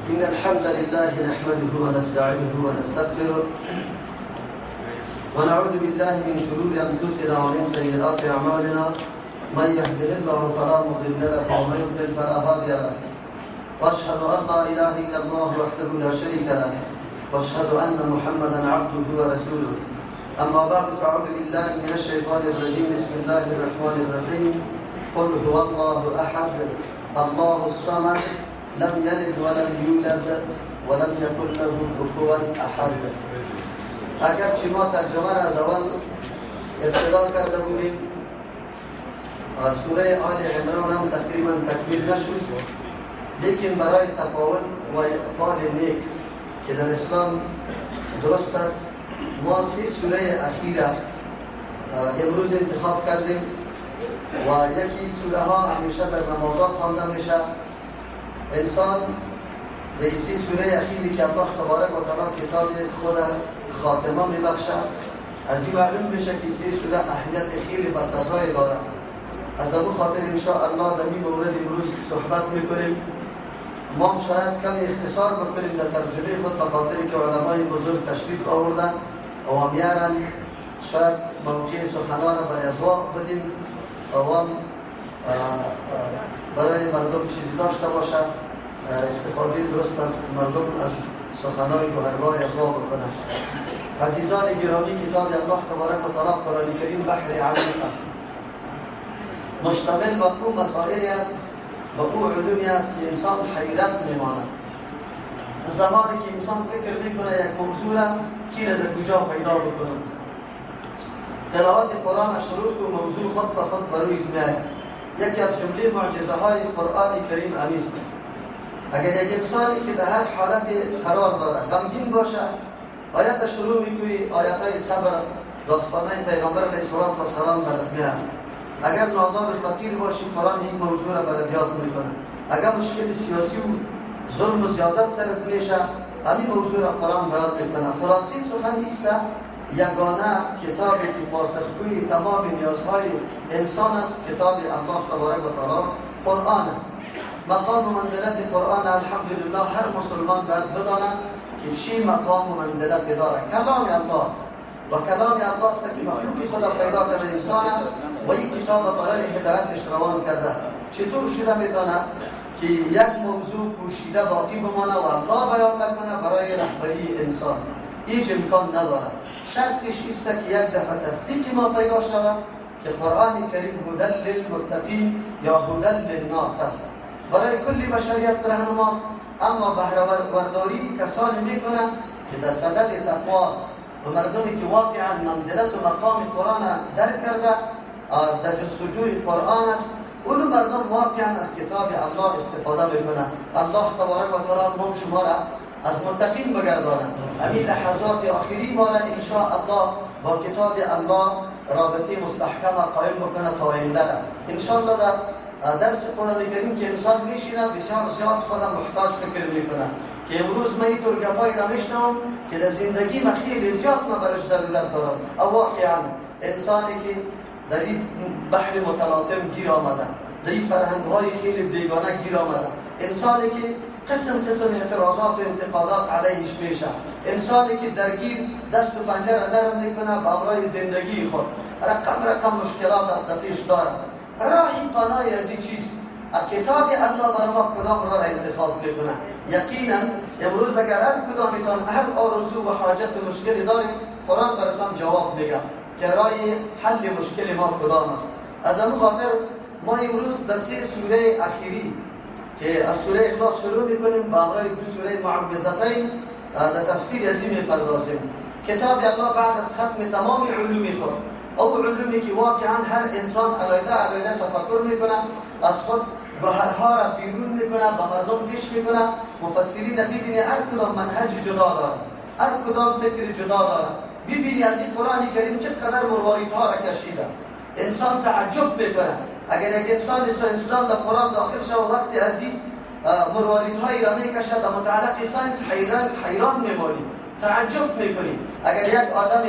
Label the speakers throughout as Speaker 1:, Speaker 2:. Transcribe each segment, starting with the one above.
Speaker 1: إن الحمد لله نحمده ونستعينه ونستغفره ونعوذ بالله من شرور أنفسنا ومن سيئات أعمالنا من يهده الله فلا مضل له ومن يضلل فلا هادي له وأشهد أن لا إله إلا الله وحده لا شريك له وأشهد أن محمدا عبده ورسوله أما بعد فأعوذ بالله من الشيطان الرجيم بسم الله الرحمن الرحيم قل هو الله أحد الله الصمد لم يلد ولم یولد ولم یکن له کفوا احد. اگرچه ما ترجمه را از اول ابتدا کرده بودیم از سوره آل عمران هم تقریبا تکمیل نشد، لیکن برای تفاهم و اقبال نیک که در اسلام درست است ما 3 سوره اخیره امروز انتخاب کردیم و یکی سوره ها همیشه در نمازها خوانده میشه. انسان در این سوره اخیری که الله تبارک و تعالی کتاب خود خاتمه میبخشد، از این معلوم میشه که 3 سوره اهمیت خیلی بسزای داره. از اون خاطر انشاءالله در این مورد امروز صحبت میکنیم. ما شاید کم اختصار بکنیم در ترجمه خود به خاطری که علمای بزرگ تشریف آوردن و میارن شاید موقع سخنان را برای اضواء بدیم و برای مردم چیزی داشته باشد استفاده درست از مردم از سخنان گوهربار اضواء بکنند. عزیزان گرامی، کتاب الله تبارک و تعالی قرآن کریم بحر عمیق است، مشتمل بر او مسائلی است و او علومی است که انسان حیرت میماند. زمانی که انسان فکر میکنه یک موضوع را کی را در کجا پیدا بکنه، تلاوت قرآن شروع کو موضوع خود به خود بروی میاد. یکی از جمله معجزه های قرآن کریم امیست. اگر یک انسانی که در هر حالت قرار داره غمگین باشه، آیت شروع میکنی آیت های صبر داستانه پیغمبر علیه السلام برات میاد. اگر نادار فقیر باشی قرآن این موضوع را برات یاد میکنه. اگر مشکل سیاسی و ظلم و زیادت سرت میشه، همین موضوع را قرآن بیان میکنه. خلاصی سخن است یگانه کتابی که پاسخگوی تمام نیازهای انسان است، کتاب الله تبارک و تعالی قرآن است. مقام و منزلت قرآن الحمدلله هر مسلمان باید بداند که چی مقام و منزلت داره. کلام الله است و کلام الله است که مخلوقی خدا پیدا کرده انسان و این کتاب برای هدایتش روان کرده. چطور شده میتونه که یک موضوع پوشیده باقی بمانه و الله بیان نکنه برای رهبری انسان؟ هیچ امکان نداره. شرطش است که یک دفعه تصدیق ما پیدا شود که قرآن کریم هدی للمتقین یا هدی للناس است، برای کلی بشریت رهنماست. اما بهره‌برداری کسانی میکنند که در صدد تقواست و مردمی که واقعا منزلت و مقام قرآن درک کرده در جستجوی قرآن است، اون مردم واقعا از کتاب الله استفاده میکنند. الله تبارک و تعالی ما شما را از متقین بگرداند. همین لحظات آخری ما را انشاءالله با کتاب الله رابطه مستحکم قائم بکنه تا آینده را. انشاءالله در درس قرآن کریم که انسان میشینه بسیار زیاد خودم محتاج فکر میکنه که امروز من اینطور گپایی را میشنوم که در زندگی من خیلی زیاد من برش ضرورت دارم. او واقعا انسانی که در این بحر متلاطم گیر آمده، در این فرهنگ‌های خیلی بیگانه گیر آمده، انسانی که قسم اعتراضات و انتقادات علیهش میشه، انسانی که درگیر دست و پنجه را نرم میکنه به امرای زندگی خود، رقم مشکلات در پیش داره. راهی قنای از این چیز کتاب الله برای ما کدام را انتخاب میکنه. یقینا امروز اگر هر کدامتان هر آرزو و حاجت و مشکلی دارید، قرآن براتون جواب میگه که راه حل مشکل ما کدام است. از اون خاطر ما امروز در 3 سوره اخیری که از سوره اخلاص شروع میکنیم با امرای 2 سوره معوذتین در تفسیر از این میپردازیم. کتاب الله بعد از ختم تمام علوم خود، او علومی که واقعا هر انسان علیه تفکر میکنه، از خود گوهرها را بیرون میکنه، به مردم پیش میکنه. مفسرین ببینی هر کدام منهج جدا داره، هر کدام فکر جدا داره. ببینی از این قرآن کریم چقدر مرواریدها را کشیده، انسان تعجب میکنه. اگر یک انسان اسلام در قرآن داخل شد و وقتی از این مرواریدهایی را میکشد در متعلق ساینس حیران میمانی، تعجب میکنی. اگر یک آدم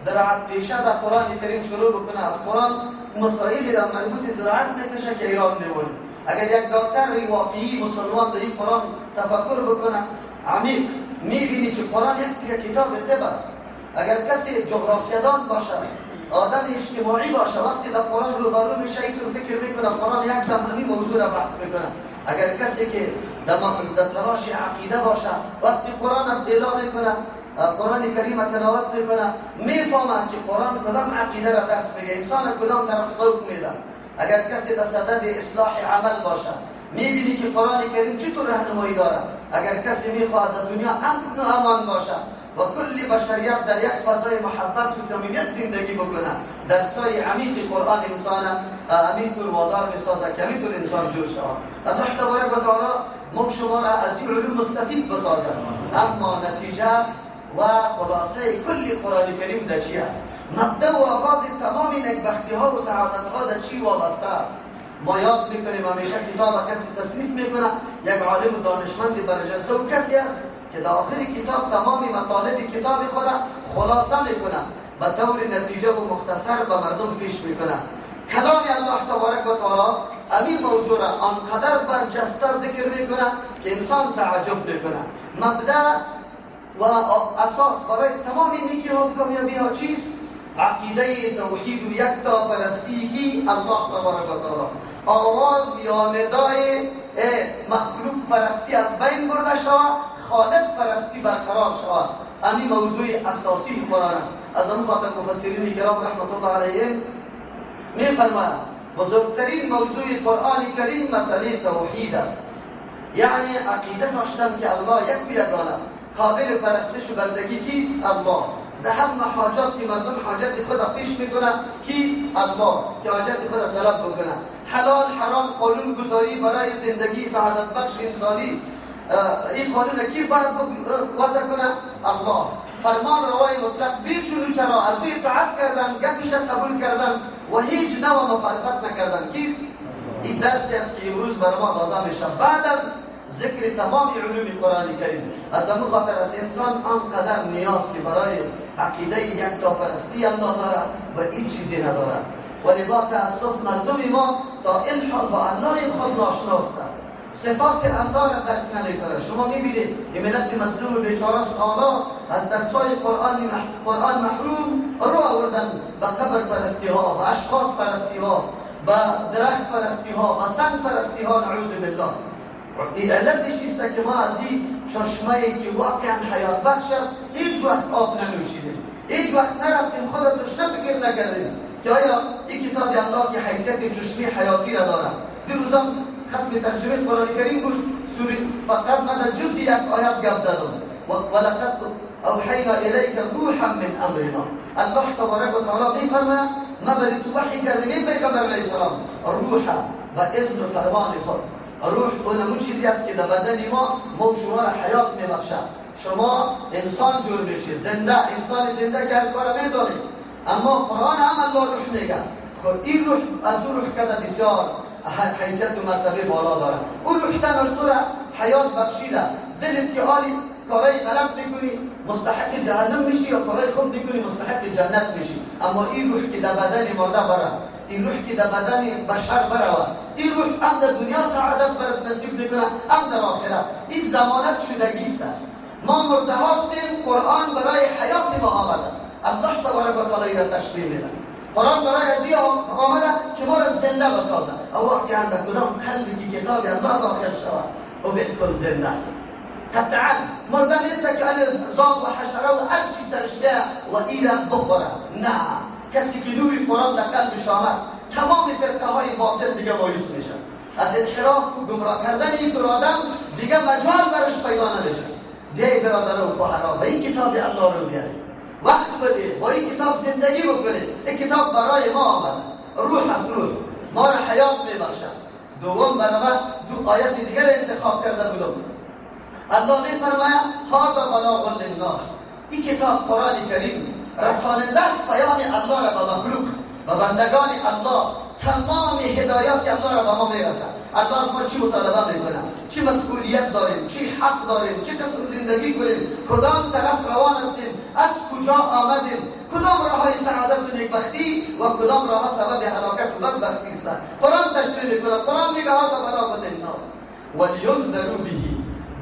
Speaker 1: زراعت پیشه در قرآن کریم شروع بکنه از قرآن مسائلی را مربوط زراعت میکشه که ایران میمونی. اگر یک دکتر واقعی مسلمان در این قرآن تفکر بکنه عمیق، میبینی که قرآن یک کتاب طب است. اگر کسی جغرافیادان باشه، آدم اجتماعی باشه، وقتی در قرآن روبرو میشه اینطور فکر میکنه قرآن یک دم همین موضوع را بحث میکنه. اگر کسی که در تلاش عقیده باشه، وقتی قرآن ابتلا میکنه، قرآن کریم تلاوت میکنه، میفهمد که قرآن کدام عقیده را درس میگه، انسان کدام طرف سوق میده. اگر کسی در صدد اصلاح عمل باشه، میبینی که قرآن کریم چطور راهنمایی داره. اگر کسی میخواد در دنیا امن و امان باشه و کل بشریت در یک فضای محبت و صمیمیت زندگی بکنه، درسای عمیق قرآن انسان همینطور وادار میسازه که همینطور انسان جور شود. الله تبارک و تعالی ما شما را از این علوم مستفید بسازه. اما نتیجه و خلاصه کل قرآن کریم در چی است؟ مبدأ و آغاز تمام نکبختی ها و سعادت ها در چی وابسته است؟ ما یاد میکنیم همیشه کتاب کسی تصنیف میکنه، یک عالم دانشمند برجسته و کسی است که در آخر کتاب تمام مطالب کتاب خود خلاصه میکنه، به طور نتیجه و مختصر به مردم پیش میکنه. کلام الله تبارک و تعالی همین موضوع را آنقدر برجسته ذکر میکنه که انسان تعجب میکنه. مبدأ و اساس برای تمام نیکی ها و کامیابی ها چیست؟ عقیده توحید و یکتا پرستی الله تبارک و تعالی. آواز یا ندای مخلوق پرستی از بین برده شود، خالق پرستی برقرار شود. همین موضوع اساسی قرآن است. از اون خاطر مفسرین کرام رحمت الله علیهم می‌فرمایند بزرگترین موضوع قرآن کریم مسئله توحید است، یعنی عقیده داشتن که الله یک و یگانه است. قابل پرستش و بندگی کیست؟ الله. در همه حاجات که مردم حاجت خود پیش میکنن کی؟ الله، که حاجت خود طلب بکنن. حلال حرام قانون گذاری برای زندگی سعادت بخش انسانی، این قانون کی باید وضع کنه؟ الله. فرمان روای مطلق بیچون چرا از او اطاعت کردن، گپش قبول کردن و هیچ نوع مخالفت نکردن کیست؟ این درسی است که امروز بر ما داده میشه بعد از ذکر تمام علوم قرآن کریم. از همون خاطر از انسان آنقدر نیاز که برای عقیده یکتاپرستی الله دارد و این چیزی ندارد. ولی با تأسف مردم ما تا این حال با الله خود ناشناستند، صفات الله را درک نمی‌کنند. شما می‌بینید که ملت مظلوم و بیچاره سالا از درس‌های قرآن محروم رو آوردن به قبر پرستی ها، به اشخاص پرستی ها، به درخت پرستی ها، به سنگ پرستی ها، نعوذ بالله. این علتش است که ما از این چشمه‌ای که واقعا حیات بخش است هیچ وقت آب ننوشیدیم، هیچ وقت نرفتیم خود را تشنه فکر نکردیم که آیا این کتاب الله که حیثیت چشمه حیاتی را دارد. دیروزم ختم ترجمه قرآن کریم بود، سوره فقط من از جزء یک آیات گفت دادم ولقد اوحینا الیک روحا من امرنا. الله تبارک و تعالی می‌فرماید ما بر تو وحی کردیم پیغمبر علیه السلام روحا و اذن و فرمان خود. روح اون چیزی است که در بدن ما شما را حیات میبخشد. شما انسان جور میشید، زنده انسان زنده که هر کار میدانید. اما قرآن هم الله روح میگه. خب این روح از اون روح کده بسیار حیثیت و مرتبه بالا داره. اون روح تنشتو را حیات بخشیده. دلت که حالی کارهای غلط میکنی مستحق جهنم میشی یا کارهای خوب میکنی مستحق جنت میشی. اما این روح که در بدن مرده بره، این روح که در بدن بشر برود، این روح هم در دنیا سعادت برد نصیب میکنه هم در آخرت. این ضمانت شدگی است. ما مرده هستیم، قرآن برای حیات ما آمده. الله تبارک و تعالی را تشریح میده. قرآن برای ازی آمده که ما را زنده بسازه. او وقتی اندر کدام قلبی که کتاب الله داخل شود او بالکل زنده است. قطعا مرده نیست که زاغ و حشره و هر چی سرش و ایران بخوره. نه، کسی که نور قرآن در قلبش آمد تمام فرقه های باطل دیگه مایوس میشن. از انحراف و گمراه کردن این آدم دیگه مجال برش پیدا نمیشه. دیگه برادر و خواهران و این کتاب الله رو بیارید، وقت بدید، با این کتاب زندگی بکنید. این کتاب برای ما آمد، روح از روح ما را حیات میبخشد. دوم برای دو آیت دیگر انتخاب کرده بودم. الله میفرماید هذا بلاغ للناس. این کتاب قرآن کریم رساننده پیام الله را به مخلوق و بندگان الله، تمام هدایات الله را به ما میرسد. الله از ما چی مطالبه میکنه؟ چی مسئولیت داریم؟ چی حق داریم؟ چه قسم زندگی کنیم؟ کدام طرف روان هستیم؟ از کجا آمدیم؟ کدام راههای سعادت و نیکبختی و کدام راهها سبب هلاکت و بدبختی است؟ قرآن تشریح میکنه. قرآن میگه هذا بلاغة الناس ولینذروا به.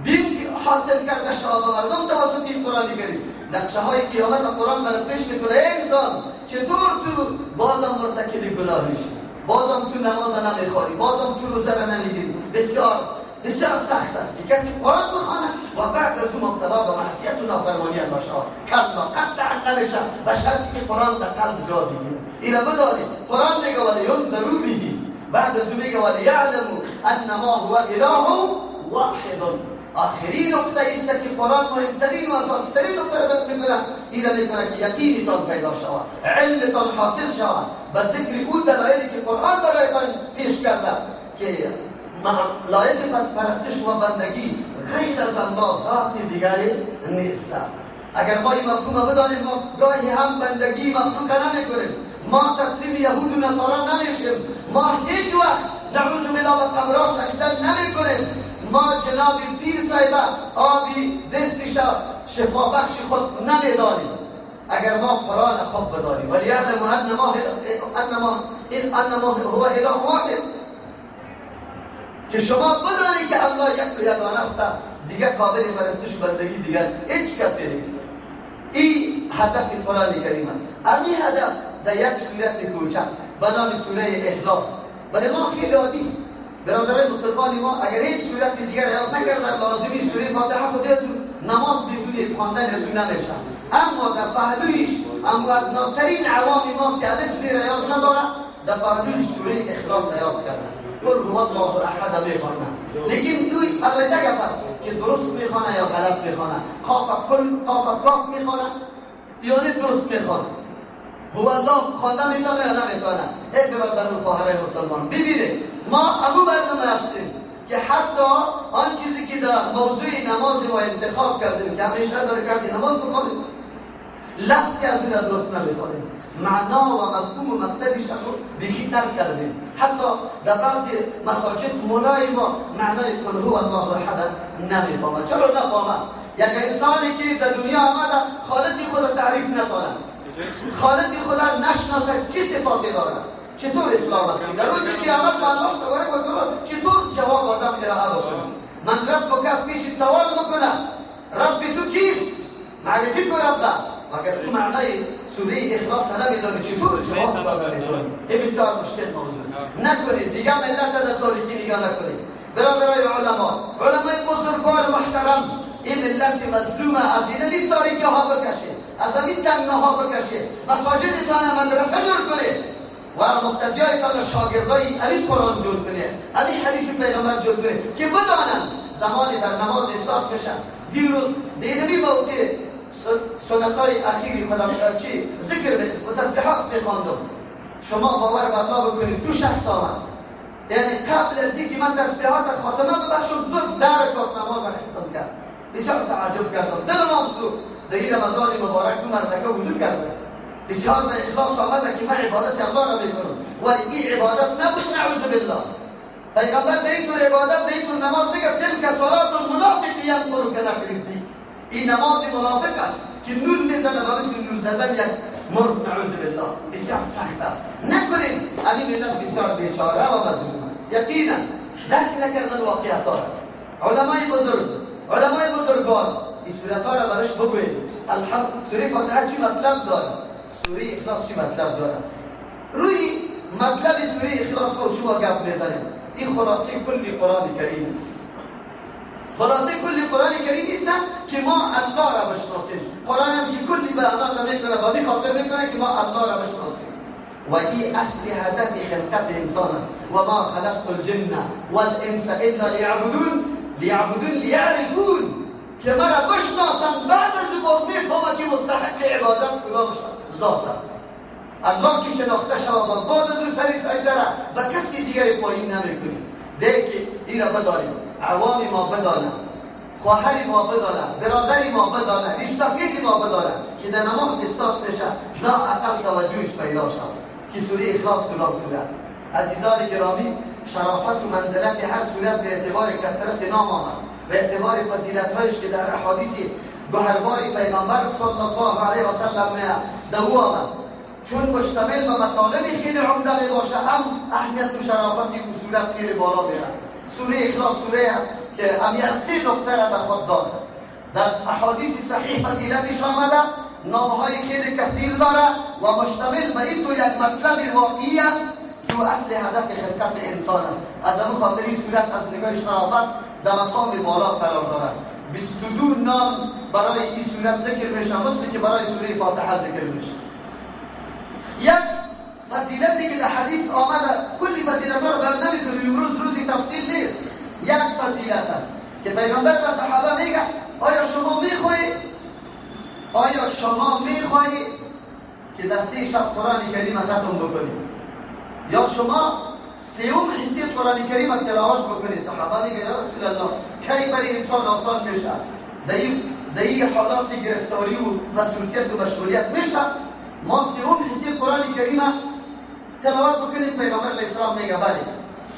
Speaker 1: بیم حاصل کرده شعب مردم توسط این قرآن کریم. نقشه های قیامت قرآن برات پیش میکنه. ای انسان چطور تو بازم مرتکب گناه میشی؟ بازم تو نماز نمیخوری، بازم تو روزه را نمیگیری. بسیار بسیار سخت است که کسی قرآن بخونه و بعد از اون مبتلا به معصیت و نافرمانی باشه. کلا قطعا نمیشه به شرطی که قرآن در قلب جا بگیره. اینا بدانید قرآن میگه ولینذروا به، بعد از اون میگه ولیعلموا انما هو اله واحد. آخرین نقطه است که قرآن مهمترین و اساسی‌ترین نقطه را میکنه. اینا میکنه که یقینتان پیدا شود، علمتان حاصل شود به ذکر اون دلایلی که قرآن برایتان پیش کرده که لایق پرستش و بندگی غیر از الله ذات دیگری نیست. اگر ما این مفهوم بدانیم، ما گاهی هم بندگی مخلوق نمیکنیم، ما تسلیم یهود و نصارا نمیشیم، ما هیچ وقت نعوذ بالله به قبرها سجده نمیکنیم، ما جناب پیر صاحب آبی دستش شفا بخش خود نمیدانیم. اگر ما قرآن خوب بدانیم ولیعلموا انما هو اله واحد، که شما بدانید که الله یک و یگانه است، دیگه قابل پرستش و بندگی دیگر هیچ کسی نیست. این هدف قرآن کریم است. همین هدف در یک سورت کوچک به نام سوره اخلاص برای ما خیلی عادی است. برادران مسلمان ما اگر هیچ سورت دیگر یاد نکردن لازمی سوره فاتحه خود نماز بدون خواندن از اون نمیشه. اما در پهلویش ادناترین عوام ما که الف زیر یاد نداره در پهلویش سوره اخلاص یاد کردن. قل هو الله احد میخوانه، لیکن توی البته گفت که درست میخوانه یا غلط میخوانه، قاف کاف میخوانه یا درست میخوانه. هو الله خوانده میتونه یا نمیتونه؟ ای برادران خواهرای مسلمان ببینید، ما ابو برنامه هستیم که حتی آن چیزی که در موضوع نماز ما انتخاب کردیم که همیشه در کردی نماز بخونیم، لفظ که از این درست نمیخونیم، معنا و مفهوم و مقصدش رو بیخی ترک کردیم. حتی در بعضی مساجد مولای ما معنای قل هو الله احد نمیفهمه. چرا نفهمه؟ یک انسانی که در دنیا آمده خالقی خود تعریف نکنه، خالقی خود نشناسه چه صفاتی داره، چطور اسلام بکنیم؟ در روز قیامت با الله تبارک و تعالی چطور جواب آدم ارائه بکنیم؟ من رب و کس پیش سوال بکنه رب تو کیست؟ معرفی کن رب. مگر تو معنای سوره اخلاص نمیدانی چطور جواب دادن میتونی؟ این بسیار مشکل موضوع نکنید. دیگه ملت از تاریکی نگاه نکنید. برادرای علمای بزرگوار محترم، این ملت مظلومه از این تاریکی ها بکشه، از این تنگه ها بکشه، مساجدتان مدرسه جور کنید و مقتدیایتان و شاگردای این قرآن جور کنید، این حدیث پیغمبر جور کنید که بدانند زمانی در نماز احساس بشن. دیروز دیدمی موقع سنتای اخیری خودم چی ذکر و تسبیحات می‌خواندم. شما باور به الله بکنید 2 شخص آمد، یعنی قبل از اینکه من تسبیحات خاتمه ببخشم زود در رکعت نماز ختم کرد. بسیار تعجب کردم، دلم سوخت. در این رمضان مبارک دو مرتبه وضو کردم، بسیار به اخلاص آمده که من عبادت الله را میکنم و این عبادت نبود نعوذ بالله. پیغمبر در این طور عبادت در این طور نماز میگه تلک صلات المنافق ینظر کنفرتی. این نماز منافق است که نور میزنه و مثل نور زدن یک مرد نعوذ بالله. بسیار سخت است. نکنید. این ملت بسیار بیچاره و مظلوم یقینا درک نکردن واقعیت ها. علمای بزرگوار این صورت ها را برش بگوید. الحمد سوره فاتحه چی مطلب داره؟ سوره اخلاص چی مطلب داره؟ روی مطلب سوره اخلاص رو شما گپ بزنید. این خلاصه کلی قرآن کریم است. خلاصه کلی قرآن کریم است که ما الله را بشناسیم. قرآن هم که کلی بیانات میکنه و می خاطر میکنه که ما الله را بشناسیم. و این اصل هدف خلقت انسان است. و ما خلقت الجن والانس الا لیعرفون، که مرا بشناسند. بعد از باز میفهمه که مستحق عبادت کدام ذات است. الله که شناخته شود باز از اون سری سجده را و کسی دیگری پایین نمیکنیم. دیگه این را بدانیم، عوام ما بدانند، خواهر ما بدانند، برادر ما بدانند، رشته‌گیر ما بدانند که در نماز استاد بشه لا اقل توجهش پیدا شود که سوره اخلاص کدام سوره است. عزیزان گرامی، شرافت و منزلت هر صورت به اعتبار کثرت نام آمد به اعتبار فضیلت‌هایش که در احادیث گوهرباری پیغمبر صلی الله علیه و سلم دو آمد، چون مشتمل به مطالبی خیلی عمده می باشه، هم اهمیت و شرافتی و صورت خیلی بالا میره. سوره اخلاص سوره است که اهمیت 3 نکته را در خود داره. در احادیث صحیح فضیلتش آمده، نامهای خیلی کثیر داره و مشتمل به این یک مطلب واقعی است که اصل هدف خلقت انسان است. از همون خاطر این صورت از نگاه شرافت در مقام بالا قرار دارد. 22 نام برای این صورت ذکر میشه، مثل که برای سوره فاتحه ذکر میشه. یک فضیلتی که در حدیث آمده، کلی فضیلت ها رو به نمیتونیم روزی تفصیل نیست. یک فضیلت است که پیغمبر و صحابه میگه آیا شما میخواهید که در 3 شب قرآن کریم ختم بکنید، یا شما 3 حصه قرآن کریم تلاوت بکنید؟ صحابه میگه یا رسول الله کی برای انسان آسان میشه؟ در این حالات گرفتاری و مسئولیت و مشغولیت میشه ما 3 حصه قرآن کریم تلاوت بکنیم؟ پیغمبر علیه السلام میگه بله.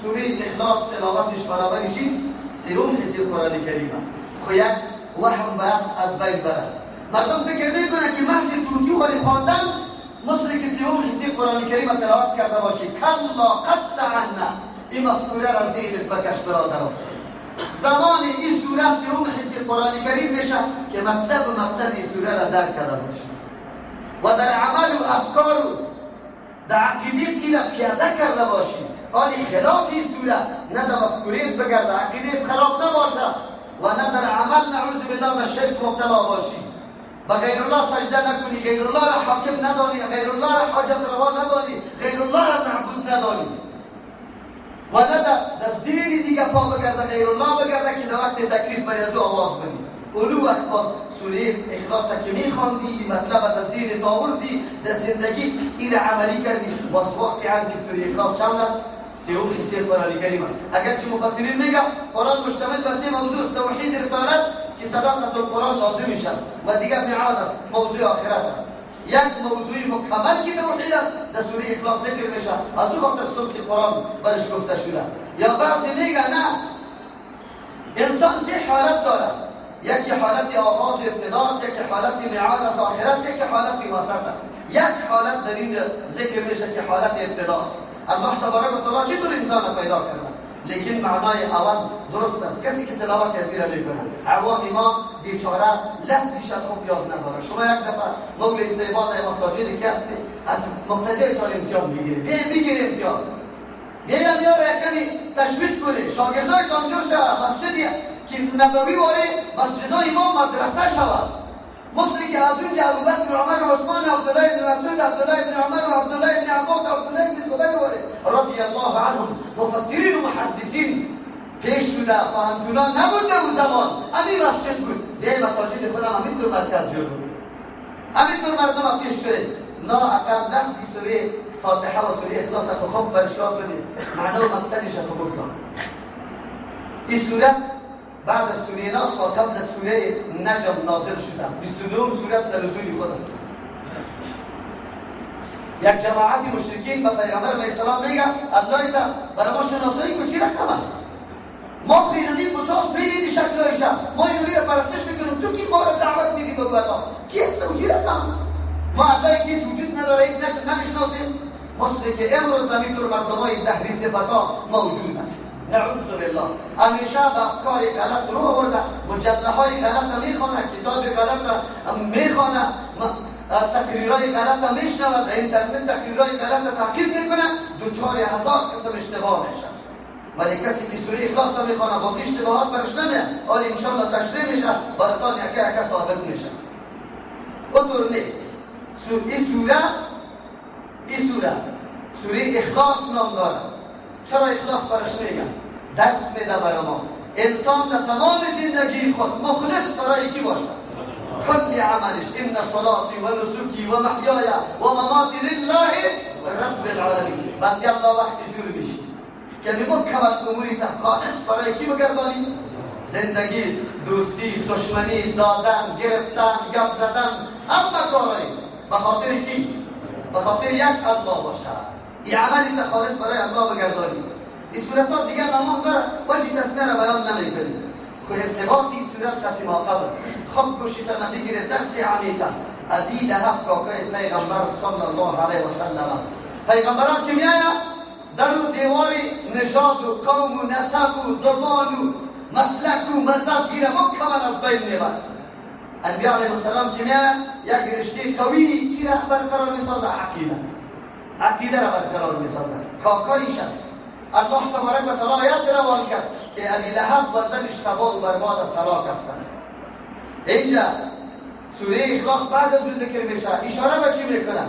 Speaker 1: سوره اخلاص تلاوتش برابر چیست؟ 3 حصه قرآن کریم است. خو یک وهم باید از بین بره. مردم فکر میکنن که محض توتی و خواندن مثل که 3 حصه قرآن کریم تلاوت کرده باشی. کلا قطعا این مفکوره را ذهنت بکش برادران. زمان این سوره 3 حصه قرآن کریم میشه که مطلب این سوره را درک کرده باشی و در عمل و افکار و در عقیده این را پیاده کرده باشی. آنی خلاف این سوره نه در مفکوریت بگرده، عقیدت خراب نباشه و نه در عمل نعوذ بالله به شرک مبتلا باشی، به غیر الله سجده نکنی، غیر الله را حاکم ندانی، غیر الله را حاجت روا ندانی، غیر الله را معبود ندانی و نه در زیر دیگه پا بگرده، غیر الله بگرده که در وقت تکلیف بر از او آواز بنی. اولو وقت سوره اخلاص که میخواندی مطلب در زیر آوردی در زندگی این عملی کردی و واقعا که سوره اخلاص چند است؟ 3 حصه قرآن کریم است. اگرچه مفسرین میگن قرآن مشتمل بر 3 موضوع است: توحید، رسالت که صداقت القرآن لازمش است و دیگر میعاد است، موضوع آخرت است. یک موضوع مکمل که توحید است در سوره اخلاص ذکر میشه، از او خاطر سلسله قرآن برش گفته شده. یا بعضی میگن نه، انسان 3 حالت داره، یکی حالت آغاز ابتداست، یکی حالت میعاد است آخرت، یکی حالت وسط است. یک حالت در این ذکر میشه که حالت ابتداست. الله تبارک و تعالی چطور انسان پیدا کرده؟ لیکن معنای اول درست است. کسی که تلاوت کثیر میکنه، عوام ما بیچاره لفظش خوب یاد نداره. شما یک دفعه مولوی سیبان مساجد کسی از مبتدی تا امتحان بگیره، بگیره امتحان بیان یار یکمی تشویق کنه، شاگردای جانجور شود، مسجدی که نبوی واره مسجدای ما مدرسه شود، مثل که از اونجا ابوبکر و عمر و عثمان و عبدالله بن مسعود، عبدالله بن عمر و عبدالله بن عباس و عبدالله بن زبیر رضی الله عنهم مفسرین و محدثین پیش شده، فهمتونا نبوده اون زمان، همین مسجد بود. بیای مساجد خودم همینطور مرکز جور بود، همینطور مردم پیش شده. لا اقل لفظی سوره فاتحه و سوره اخلاص رو خوب برشاد بدید، معنا و مقصدش رو بگذار. این صورت بعد از سوره ناس و قبل از سوره نجم نازل شدن. 22 سورت در نزول خود است. یک جماعت مشرکین به پیغمبر علیه السلام میگه الله تعالی برای ما شناسایی کو چی رقم است؟ ما پیرانی بوتاس ببینید شکلایش، ما اینو رو پرستش میکنیم، تو کی ما رو دعوت میدی به الله؟ کی است و چی رقم؟ ما الله کی وجود نداره، این نمیشناسیم. مثل که امروز همینطور مردمای دهری صفتا موجود است. نعوذ بالله. همیشه به افکار غلط رو آورده، مجله های غلط میخونه، کتاب غلط میخونه، تقریرهای غلط میشنود، اینترنت تقریرهای غلط تعقیب میکنه، دوچار 1000 قسم اشتباه میشه. ولی کسی که سوره اخلاص میخونه باقی اشتباهات برش نمیاد، آره انشالله تشریح میشه، براتان یکی ثابت میشه. اونطور نیست. این سوره اخلاص نام داره. چرا اخلاص برش میگن؟ درس میده برای ما. انسان در تمام زندگی خود مخلص برای کی باشه؟ کل عملش ان صلاتی و نسکی و محیای و مماتی لله رب العالمین. بس یالله وقتی جور میشی که مکمل اموری خالص برای کی بگردانی؟ زندگی، دوستی، دشمنی، دادن، گرفتن، گپ زدن، همه کارایی به خاطر کی؟ به خاطر یک الله باشه. این عملی خالص برای الله بگردانی. این صورت ها دیگر نام داره وجه تصمیه را بیان نمیکنیم که ارتباط این صورت فیما قبل خب گوشیتان بگیره درس عمیق است. ابی لهب کاکای پیغمبر صلی الله علیه و سلم پیغمبران که میاید در اون دیواری نژاد و قوم و نسب و زبان و مسلک و مذهب گیره مکمل از بین میبرد. انبیاء علیه السلام که میاید یک رشته قوی چی را برقرار میسازه؟ عقیده را برقرار میسازه. کاکایش است. الله تبارک و تعالی آیات روان کرد که ابی لهب و زنش تباه و برباد از هلاک هستند. اینجا سوره اخلاص بعد از اون ذکر میشه. اشاره به چی میکنه؟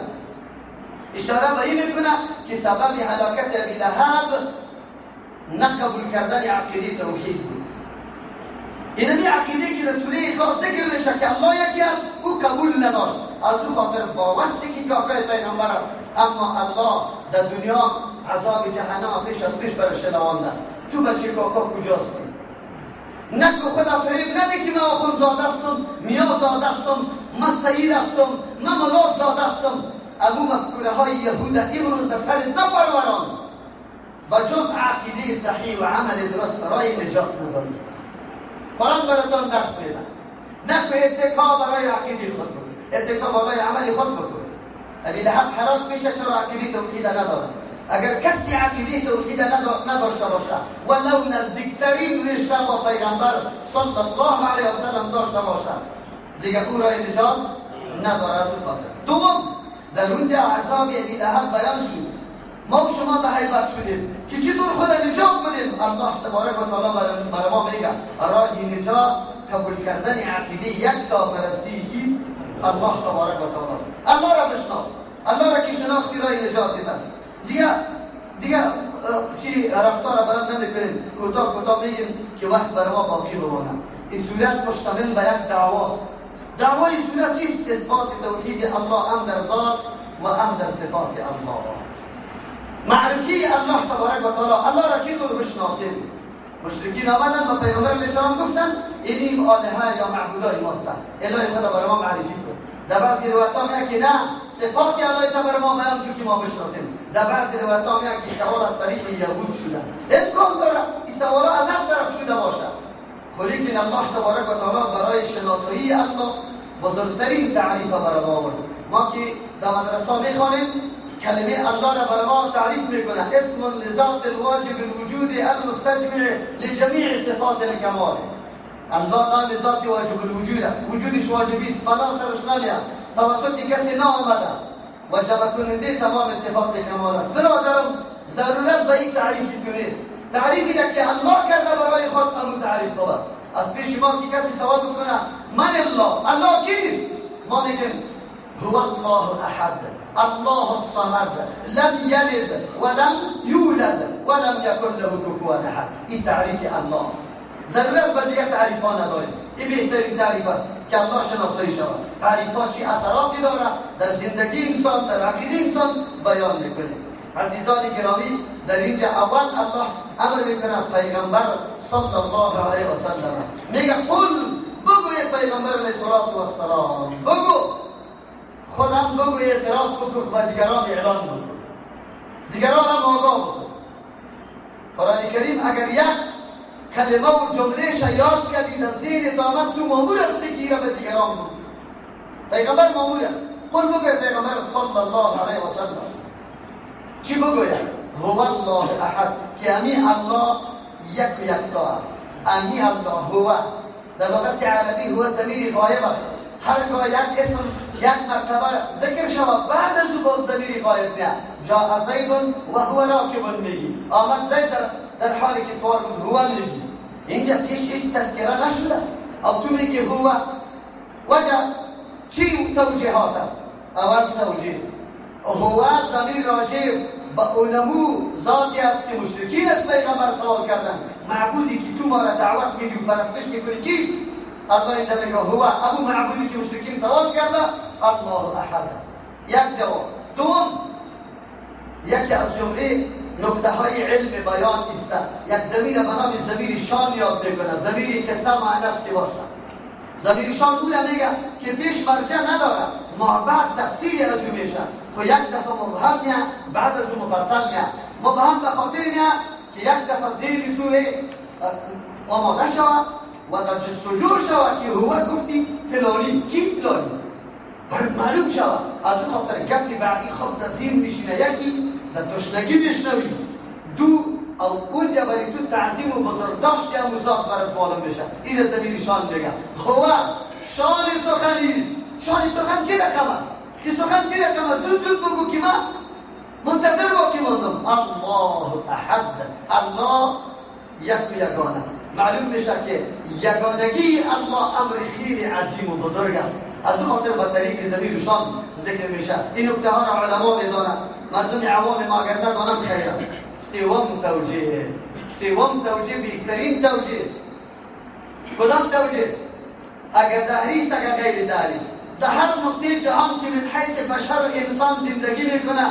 Speaker 1: اشاره به این میکنه که سبب هلاکت ابی لهب نقبول کردن عقیده توحید بود. اینمی عقیده که در سوره اخلاص ذکر میشه که الله یکی است او قبول نداشت. از او خاطر باوستی که کاکای پیغمبر است، اما الله در دنیا عذاب جهنم پیش از پیش برش نوانده. تو بچه کاکا کجاست؟ نکو خدا فریب نده که من آخون زاده هستم، میا زاده هستم، من سید هستم، من ملاک زاده هستم. امو مفکوره های یهود امروز در سر نپروران با جز عقیده صحیح و عمل درست برای نجات ندارید. قرآن براتان درس میدن. نکو اتکا برای عقیده خود بکن، اتکا برای عمل خود بکن. ابی لهب هلاک میشه چرا عقیده توحید نداره. اگر کسی عقیده توحید نداشته باشه ولو نزدیکترین رشته با پیغمبر صلی الله علیه و سلم داشته باشه دیگه او را نجات ندارد. دوم در اونجا عذاب ابی لهب بیان شد. ما و شما به حیبت شدیم که چطور خود نجات بدیم. الله تبارک و تعالی برای ما میگه راه نجات قبول کردن عقیده یک کافرستی الله تبارک و تعالی است. الله را بشناس، الله را که شناختی راه نجات دیده. دیگه چی رفتار بیان نمیکنیم، کوتاه میگیم که وقت برای ما باقی بمانه. این صورت مشتمل به یک دعواست. دعوای صورت چیست؟ اثبات توحید الله هم در ذات و هم در صفات الله. معرفی الله تبارک و تعالی. الله را چطور بشناسیم؟ مشرکین آمدن و پیغمبر علیه السلام گفتن اینیم آلهه یا معبودای ماست، الهی خدا برای ما معرفی کن. در بعضی روایت‌ها میگه که نه، صفات الله تعالی ما بیان کن که ما بشناسیم. در بعضی روایت‌ها میگه که سوال از طریق یهود شده. امکان داره این سوالا از هر طرف شده باشه. ولیکن الله تبارک و تعالی برای شناسایی الله بزرگترین تعریف برای ما آورد. ما که در مدرسه میخوانیم کلمه الله را برای ما تعریف میکنه. اسم لذات الواجب الوجود المستجمع لجمیع صفات الکمال. الله نام ذات واجب الوجود است، وجودش واجبی است، فلا سرش نمیاد، توسط کسی نآمده، وجب کننده تمام صفات کمال است. برادرم ضرورت به این تعریفی تو نیست. تعریفی که الله کرده برای خود همون تعریف خوب است. از پیش ما که کسی سوال بکنه من الله کیست؟ ما میگیم هو الله احد الله الصمد لم یلد ولم یولد ولم یکن له کفوا احد. این تعریف الله است. ضرورت به دیگه تعریف ها نداریم. این بهترین تعریف است که الله شناخته شود. تعریف ها چی اثراتی داره در زندگی انسان، در عقیده انسان بیان میکنیم. عزیزان گرامی در اینجا اول الله امر میکنه از پیغمبر صلی الله علیه و سلم میگه قل بگوی پیغمبر علیه السلام بگو، خودم بگو، اعتراف بکن و دیگران اعلان بکن، دیگران هم آگاه بکن. قرآن کریم اگر یک کلمه و جمله یاد کردی در ذهن دامت تو مامور است که را به دیگران بگو. پیغمبر مامور است. قل بگوی پیغمبر صلی الله علیه و سلم چی بگوید؟ هو الله احد، که امی الله یک و یکتا است. امی الله هو در لغت عربی هو ضمیر غایب است. هرگاه یک اسم یک مرتبه ذکر شود بعد از او باز ضمیر غایب میاد. جاء زید و هو راکب میگی، آمد زید در حالی که سوار بود هو میگی. اینجا پیش هیچ تذکره نشده او تو میگی هو. وجه چی توجیهات است؟ اول توجیه هو ضمیر راجع به علمو ذاتی است که مشرکین از پیغمبر سوال کردن معبودی که تو ما را دعوت میدی و پرستش میکنی کیست؟ الله اینجا میگه هو ابو معبودی که مشرکین سوال کرده الله احد است. یک جواب. دوم یکی از جمله نکته های علم بیان است. یک ضمیر به نام ضمیر شان یاد میکنه، ضمیری که سه معنی است که باشه. ضمیر شان اون میگه که پیش مرجع نداره، ما بعد تفسیری از او میشه. تو یک دفعه مبهم میاد بعد از اون مفصل میاد. مبهم به خاطر میاد که یک دفعه زیر توی آماده شود و در جستجو شود که هو گفتی فلانی کی فلانی باید معلوم شود. از اون خاطر گفتی بعدی خود در زیر میشینه، یکی در تشنگی میشنوی، دو او اونجا برای تو تعظیم و بزرگداشتی هم ذات برات معلوم میشه. این زمین شان میگه هو شان سخنی. شان سخن کی رقم است؟ که سخن کی رقم است؟ زود بگو که من منتظر باقی ماندم. الله احد، الله یک و یگانه است. معلوم میشه که یگانگی الله امر خیلی عظیم و بزرگ است. از اون خاطر با طریق ضمیر شان ذکر میشه. این نکته ها را علما میدانند، مردم عوام ما اگر ندانند خیر است. سوم توجیه بهترین توجیه است. کدام توجیه؟ اگر دهری است اگر غیر دهری است، در هر نقطه جهان که من حیث بشر و انسان زندگی میکنه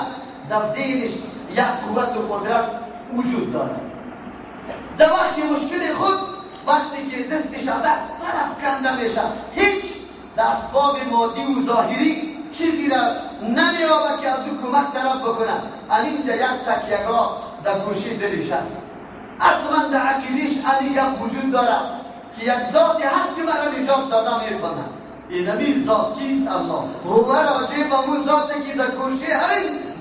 Speaker 1: در ذهنش یک قوت و قدرت وجود دارد. در وقتی مشکل خود وقتی که دستش از طرف کنده میشه، هیچ در اسباب مادی و ظاهری چیزی را نمیابد که از او کمک طلب بکنه. اینجا یک تکیهگاه در گوشه دلش هست. اصلا در عقیدش این گپ وجود دارد که یک ذاتی هست که مرا نجات داده میکنه. این ذات کیست؟ الله. هو راجع به اون ذاتی که در گوشه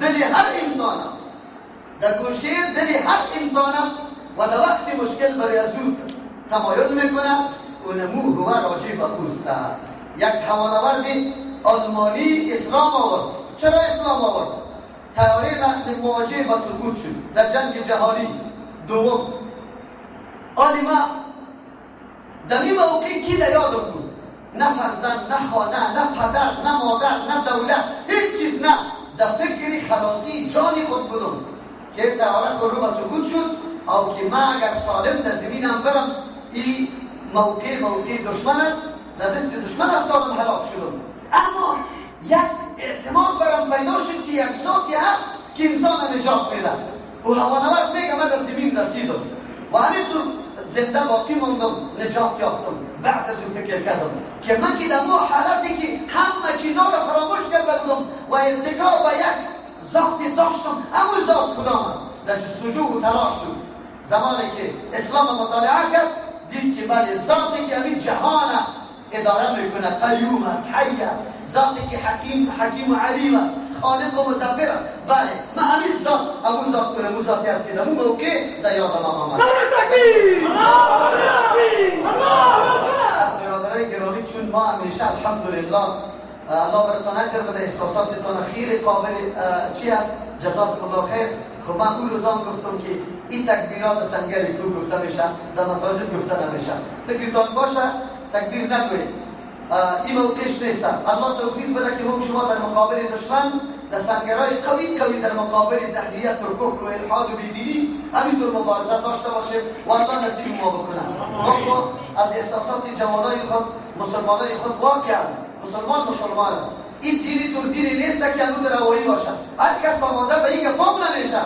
Speaker 1: دل هر انسان است، در گوشه دل هر انسان است و در وقت مشکل برای از او تمایز میکنه. اونمو هو راجع به اوست. یک حواله‌ورد آلمانی اسلام آورد. چرا اسلام آورد؟ تیاره وقت مواجه با سقوط شد در جنگ جهانی دوم. آدم در این موقع کی در یادم بود؟ نه فرزند، نه خانه، نه پدر، نه مادر، نه دولت، هیچ چیز نه. در فکر خلاصی جانی خود بودم که تیاره رو با سقوط شد او که من اگر سالم در زمینم برم این موقع دشمن است، در دست دشمن افتادم هلاک شدم. اما یک اعتماد برم پیدا شد که یک ذاتی هست که انسان نجات میده. و حوانورد میگه من در زمین رسیدم و همینطور زنده باقی ماندم، نجات یافتم. بعد از اون فکر کردم که من که در اون حالتی که همه چیزا را فراموش کرده بودم و اتکا به یک ذاتی داشتم، همون ذات کدام است؟ در جستجو و تلاش شد. زمانی که اسلام مطالعه کرد دید که بله ذاتی که همین جهان اداره میکنه قیوم است، حی است، ذاتی که حکیم و علیم است، خالق و مدبر است. بله من همین ذات همون ذات کنم، اون ذاتی است که در اون موقع در یادم آمد. از برادرای گرامی چون ما همیشه الحمدلله الله براتون اجر بده، احساساتتون خیلی قابل چی است؟ جزاکم الله خیر. خب من اون روزان گفتم که این تکبیرات سنگری تو گفته میشه، در مساجد گفته نمیشه. فکرتان باشه تکبیر نگوید، این موقعش نیست. الله توفیق بده که ما شما در مقابل دشمن در سنگرهای قوی در مقابل دهریت و کفر و الحاد و بیدینی همینطور مبارزه داشته باشیم و الله نصیب ما بکنه. ما از احساسات جوانای خود مسلمانای خود واقعا مسلمان است. این دینی طور دینی نیست که هنوز روایی باشد. هر کس آماده به این گفام نمیشه.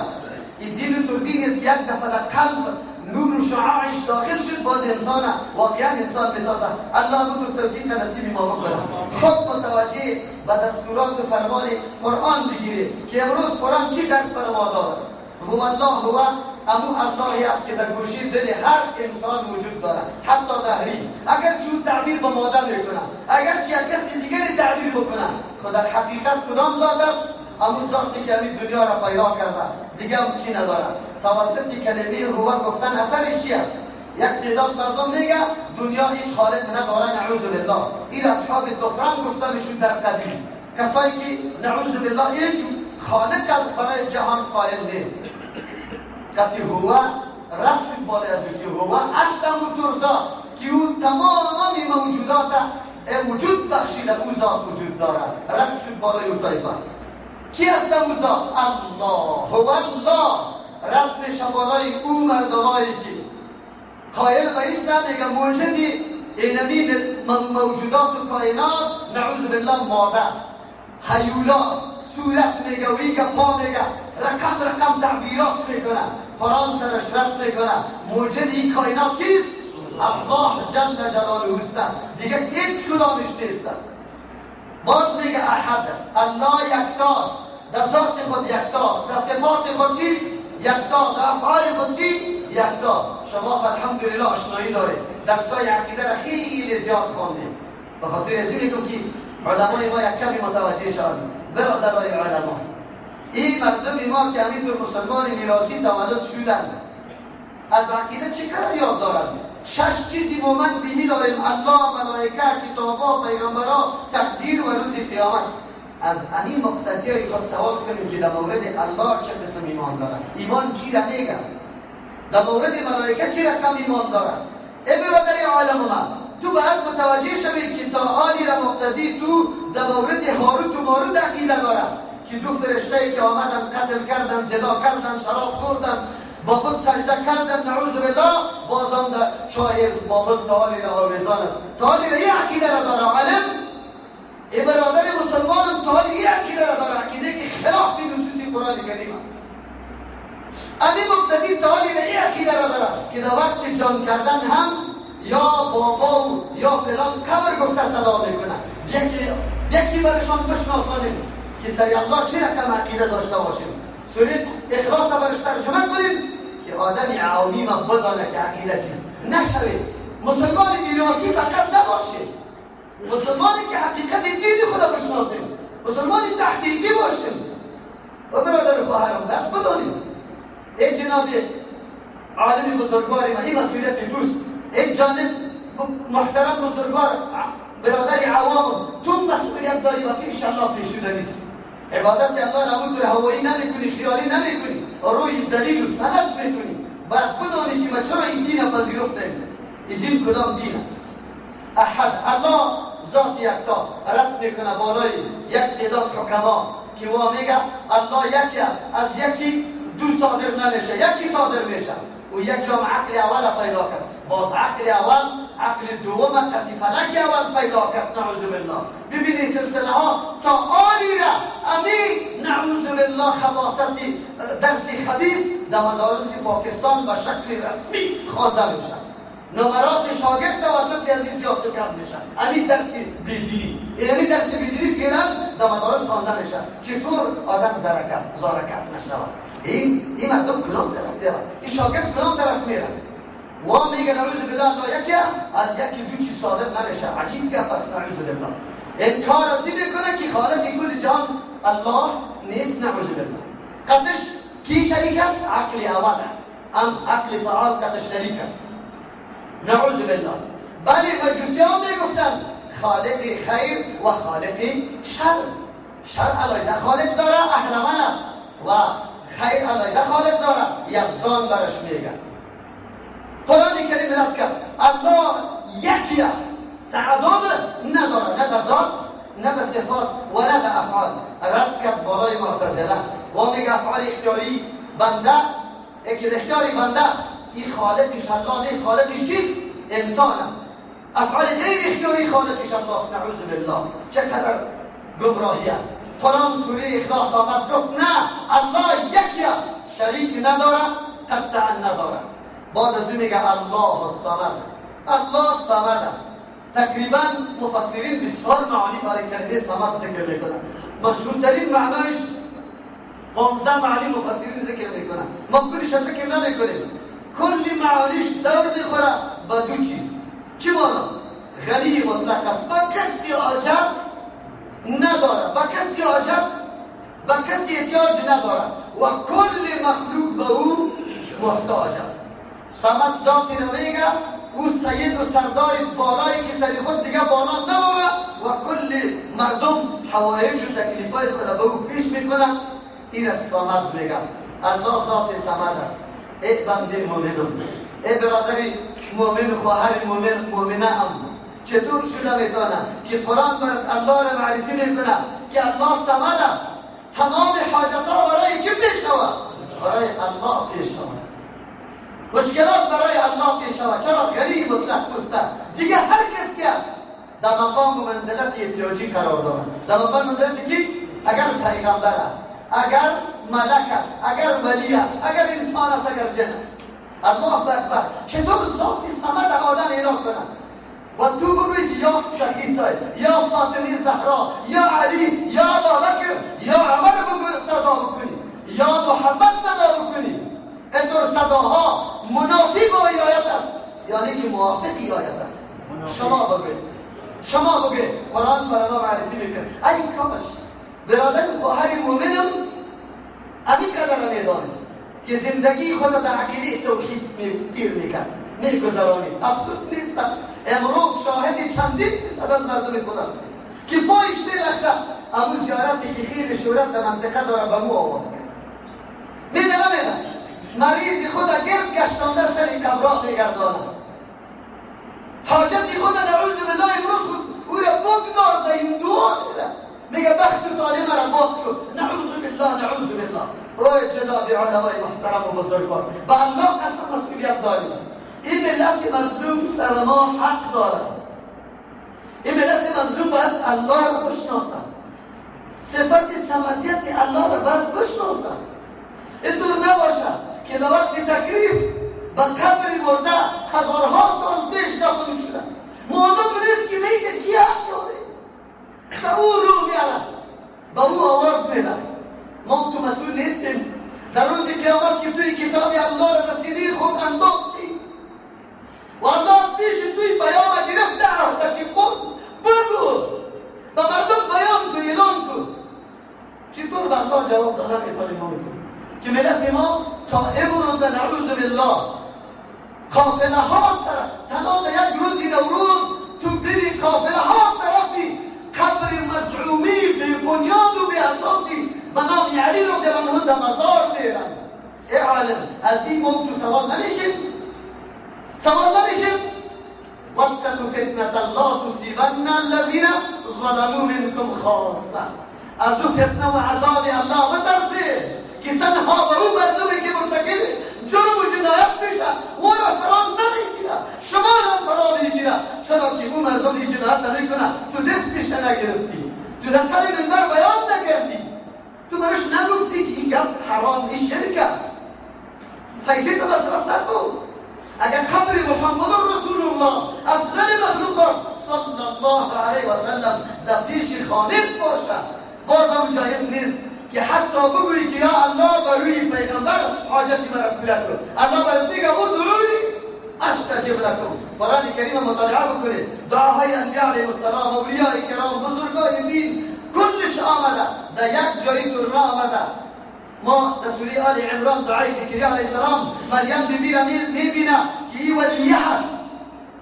Speaker 1: این دینی طور دینی است یک دفعه در قلب نور و شعاعش داخل شد باز انسان واقعا انسان بسازه. الله نور توفیق نصیب ما بکنه. خود متوجه به دستورات و فرمان قرآن بگیره که امروز قرآن چی درس بر ما داره. هو الله هو امو اللهی است که در گوشه دل هر انسان وجود داره، حتی دهری. اگر چون تعبیر با ماده میکنه، اگر چی کسی دیگری تعبیر بکنه، خود در حقیقت کدام ذات است؟ امو ذاتی که همین دنیا را پیدا کرده، دیگه هم چی نداره. توسط کلمه هو گفتن اثرش چی است؟ یک تعداد مردم میگه دنیا هیچ خالق نداره، نعوذ بالله. این اصحاب دفران گفته میشون در قدیم، کسایی که نعوذ بالله هیچ خالق از برای جهان قائل نیست. کسی هو رفت بالا از که هو اصلا موتور ذات که او تمام موجودات وجود بخشیده او ذات وجود دارد. رفت بالا او طایفه کی اصلا او ذات؟ الله هو الله. رفت شبالای او مردمایی که قائل به این نمیگه موجودی اینمی موجودات و کائنات نعوذ بالله ماده حیولا صورت میگه و ایگه پا میگه رقم تعبیرات میکنه، قرآن سرش رد میکنه. موجد این کائنات کیست؟ الله جل جلاله است، دیگه هیچ کدامش نیست. باز میگه احد، الله یکتاست، در ذات خود یکتاست، در صفات خود چیست؟ یکتا در افعال قدسی یکتا. شما الحمدلله آشنایی داره، درسای عقیده را خیلی زیاد خوانده، به خاطر از اینه که علمای ما یک کمی متوجه شدن. برادرای علما، این مردم ما که همینطور مسلمان میراثی تولد شدن، از عقیده چه کار یاد دارند؟ 6 چیزی مومن بینی داریم: الله، ملائکه، کتابا، پیغمبرا، تقدیر و روز قیامت. از همین مقتدیای خود سوال کنیم که در مورد الله چه قسم ایمان دارند؟ ایمان چی را میگه؟ در مورد ملائکه چی رقم ایمان دارند؟ ای برادری عالم ما، تو باید متوجه شوی که تا آنی را مقتدی تو در مورد هاروت و ماروت عقیده دارد که دو فرشته که آمدن قتل کردن، زنا کردن، شراب خوردن، با خود سجده کردن، نعوذ بالله، بازم در چای بابل تعالی را آویزان است. تعالی را یه عقیده را داره عالم. ای برادر مسلمان، تعالی یه عقیده را داره، عقیده که خلاف نصوص قرآن کریم است. امی مقتدی تعالی را یه عقیده را داره که در وقت جان کردن هم یا بابا یا فلان قبر گفته صدا میکنن. یکی برشان بشناسانیم که سری الله چه رقم عقیده داشته باشیم. سوره اخلاص برش ترجمه کنیم که آدمی عوامی ما بدانه که عقیده چیست. نشوید مسلمان میراثی فقط نباشید، مسلمانی که حقیقت دین خدا بشناسیم، مسلمانی تحقیقی باشیم. و برادر خواهرم بس بدانیم ای جناب عالم بزرگوار ما، این مسئولیت دوست. ای جانب محترم بزرگوار، برادر عوام، تو مسئولیت داری و پیش الله پیشوده نیست. عبادت الله را اونطور هوایی نمیکنی، خیالی نمیکنی، روی دلیل و سند میکنی. باید بدانی که ما چرا این دین پذیرفتیم. این دین کدام دین است؟ احد، الله ذات یکتا، رد میکنه بالای یک تعداد حکما که وا میگه الله یکی، از یکی دو صادر نمیشه، یکی صادر میشه. و یک جام عقل اول پیدا کرد، باز عقل اول، عقل دوم، قطی فلک اول پیدا کرد. نعوذ بالله. ببینید سلسله ها تا آلی را امی نعوذ بالله خباثتی درسی خبیث در مدارس پاکستان به شکل رسمی خوانده میشه. نمرات شاگرد توسط عزیز یافته کرد میشه. امی درسی بیدینی، یعنی درسی بیدینی که در مدارس خوانده میشه. چطور آدم زارکت نشود؟ این مردم کدام طرف میرن؟ این شاگرد کدام طرف میرن؟ و میگه نعوذ بالله الله یکی، از یکی دو چیز صادر نمیشه. عجیب گپ است. نعوذ بالله. انکار از این میکنه که خالق کل جهان الله نیست. نعوذ بالله. قدش کی شریک است؟ عقل اول هم عقل فعال قدش شریک است. نعوذ بالله. بله مجوسی ها میگفتن خالق خیر و خالق شر. شر علیه خالق داره، اهرمن و خیر علیه خالق داره، یزدان برش میگن. قرآن کریم رد کرد الله یکی است، تعداد نداره، نه در ذات، نه در صفات و نه در افعال. رد کرد بالای معتزله و میگه افعال اختیاری بنده، اگر اختیاری بنده این خالقش الله نیست، خالقش چیست؟ انسان است. افعال غیر اختیاری خالقش الله است. نعوذ بالله. چقدر گمراهی است. قرآن سوره اخلاص آمد گفت نه، الله یکی است، شریک نداره، قطعا نداره. بعد از میگه الله الصمد. الله صمد است. تقریبا مفسرین بسیار معانی برای کلمه صمد ذکر میکنند. مشهورترین معنایش 15 معنی مفسرین ذکر میکنند. ما کلش ذکر نمیکنیم. کلی معانیش دور میخوره با دو چیز. چی معنا؟ غنی مطلق است، با کسی عجب نداره، با کسی عجب، با کسی احتیاج نداره و کل مخلوق به او محتاج است. صمد ذاتی رو میگه او سید و سردار بالایی که در خود دیگه بالا نداره و کل مردم حوایج و تکلیفای خود به او پیش میکنه. این از صمد میگه. الله ذات صمد است. ای بنده مومنم، ای برادری مومن و خواهر مومنه هم چطور شده میتونه که قرآن برات الله را معرفی میکنه که الله صمد است. تمام حاجتها برای کی پیش شود؟ برای الله پیش شود. مشکلات برای الله پیش شود. چرا؟ غریب مطلق مستر دیگه هر کس که در مقام و منزلت احتیاجی قرار دارد. در مقام منزلت کی؟ اگر پیغمبر است، اگر ملک است، اگر ولی است، اگر انسان است، اگر جن است. الله اکبر. چطور ذات صمد آدم اعلام کنه و تو بگویی یا شهید یا فاطمه زهرا یا علی یا ابوبکر یا عمر بگویی صدا بکنی یا محمد صدا بکنی اینطور صداها منافی با این آیت است یعنی که موافق این آیت است. شما بگه قرآن برای ما معرفی میکنه ای کامش برادر با هر مومنم همین قدر میدانید که زندگی خود در عقیده توحید پیر میکرد میگذرانید. افسوس نیستم امروز شاهد چندین فیصد از مردم خدا که پایش میلشه امون زیارتی که خیلی شهرت در منطقه داره به مو آواز کرد میده مریض خود گرد گشتانده سر کبراه میگردانه حاجتی خود نعوذ بالله امروز او را بگذار در این دور میگه بخت طالب را باز کن. نعوذ بالله روی جناب علمای محترم و بزرگوار به الله قسم مسئولیت داریم. این ملت مظلوم سر ما حق دارد. این ملت مظلوم باید الله را بشناسد، صفت صمدیت الله را باید بشناسد. اینطور نباشد که در وقت تکریف به قبر مرده هزارها سال پیش دفن شده معلوم نیست که میگه چی حق داره به او رو میارد به او آواز میده. ما تو مسئول نیستیم. در روز قیامت که توی کتاب الله را به سینه خود انداختی و الله پیش توی پیام گرفته عهده که خود بگو به مردم بیان کن اعلان کن. چطور به الله جواب دادن میتونیم ما میتونیم که ملت ما تا امروز نعوذ بالله قافله ها تنها در یک روزی نوروز تو ببین قافله ها طرفی قبر مزعومی به بنیاد و به اساسی به نام علی رو در آنها در مزار میرن. ای عالم از این موضوع سوال نمیشیم واتقوا فتنة لا تصيبن الذين ظلموا منكم خاصة. از او فتنه و عذاب الله بترسید که تنها به او مردمی که مرتکب جرم و جنایت میشه او را فرا نمیگیره، شما را فرا میگیره، چرا که او مردمی جنایت نمیکنه تو دستش نگرفتی، تو در سر منبر بیان نکردی، تو برش نگفتی که این گپ حرام این شرک است. خیلی تو مصرف نکن. اگر قبر محمد رسول الله افضل مخلوقات صلی الله علیه و سلم در پیش خالد باشد بازم جایز نیست که حتی بگویی که یا الله بروی پیغمبر حاجتی مرا پورا کن. الله برای میگه او ضروری استجب لکم. قرآن کریم مطالعه بکنید. دعاهای انبیاء علیهم السلام، اولیاء کرام، بزرگان دین کلش آمده در یک جایی در راه آمده. ما در سوره آل عمران دعای زکریا علیه السلام مریم بیبی را میبینه که این ولیه هست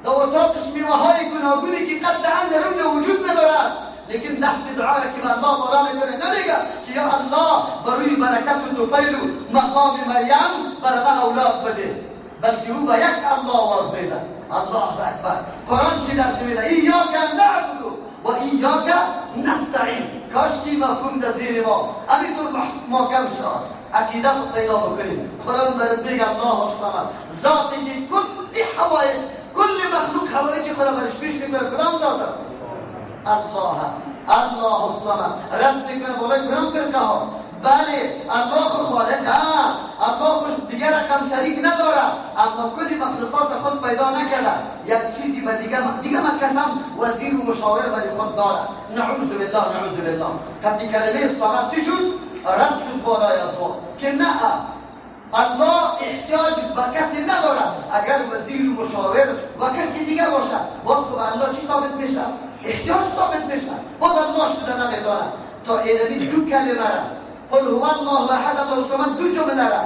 Speaker 1: در اتاقش میوه‌های گوناگونی که قطعا در اونجا وجود ندارد، لیکن نحن دعا که به الله بالا میکنه نمیگه که یا الله بروی برکت و توفیل و مقام مریم برای اولاد بده، بلکه او به یک الله آواز میده. الله اکبر. قرآن چی درس میده؟ ایاک نعبد و ایاک نستعین. کاشکی مفهوم در دین ما همینطور محکم شد، عقیدت رو پیدا بکنیم. قرآن برد میگه الله الصمد، ذاتی که کل حوایج کل مخلوق حوایج خود برش پیش میکنه. کدام ذات است؟ الله الصمد. رد میکنه بالای کدام فرقه ها؟ بله الله خالق، الله خوش دیگر رقم شریک نداره، اما کلی مخلوقات خود پیدا نکرده. یک چیزی به دیگه مکسم وزیر و مشاور برای خود داره. نعوذ بالله. قبل کلمه صمد چی شد؟ رد شد بالای الله که نه الله احتیاج به کسی نداره. اگر وزیر و مشاور و کسی دیگر باشه باز به الله چی ثابت میشه؟ احتیاج ثابت میشه. باز الله شده نمیداره. تا اینمی دو کلمه را قل هو الله احد الله الصمد دو جمله را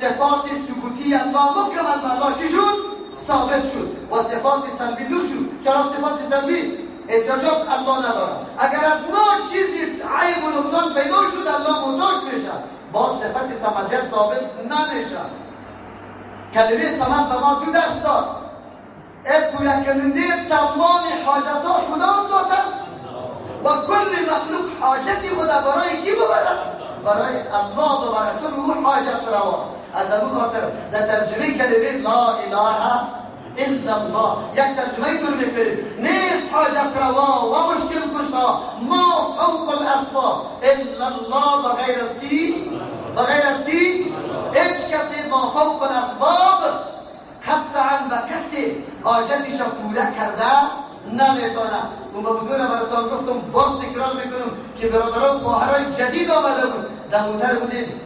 Speaker 1: صفات ثبوتی الله مکمل به الله چی شد؟ ثابت شد. و صفات سلبی دور شد. چرا صفات سلبی؟ احتیاجات الله نداره. اگر از ما چیزی عیب و نقصان پیدا شد الله محتاج میشه، با صفت صمدیت ثابت نمیشه. کلمه صمد به ما دو درس داد. پورا کننده تمام حاجتها خدا ذات و کل مخلوق حاجتی خدا برای کی ببرد؟ برای الله ببرد. چون او حاجت روا. از اون خاطر در ترجمه کلمه لا اله الا الله یک ترجمه دور میکنیم نیست حاجت روا و مشکل کشا ما فوق الاسباب الا الله بغیر از کی هیچ کسی ما فوق الاسباب قطعا به کسی حاجتش پورا کرده نمیتونه. اون موضوع را براتون گفتم، باز تکرار میکنم که برادران خواهرای جدید آمده بود. در موتر بودیم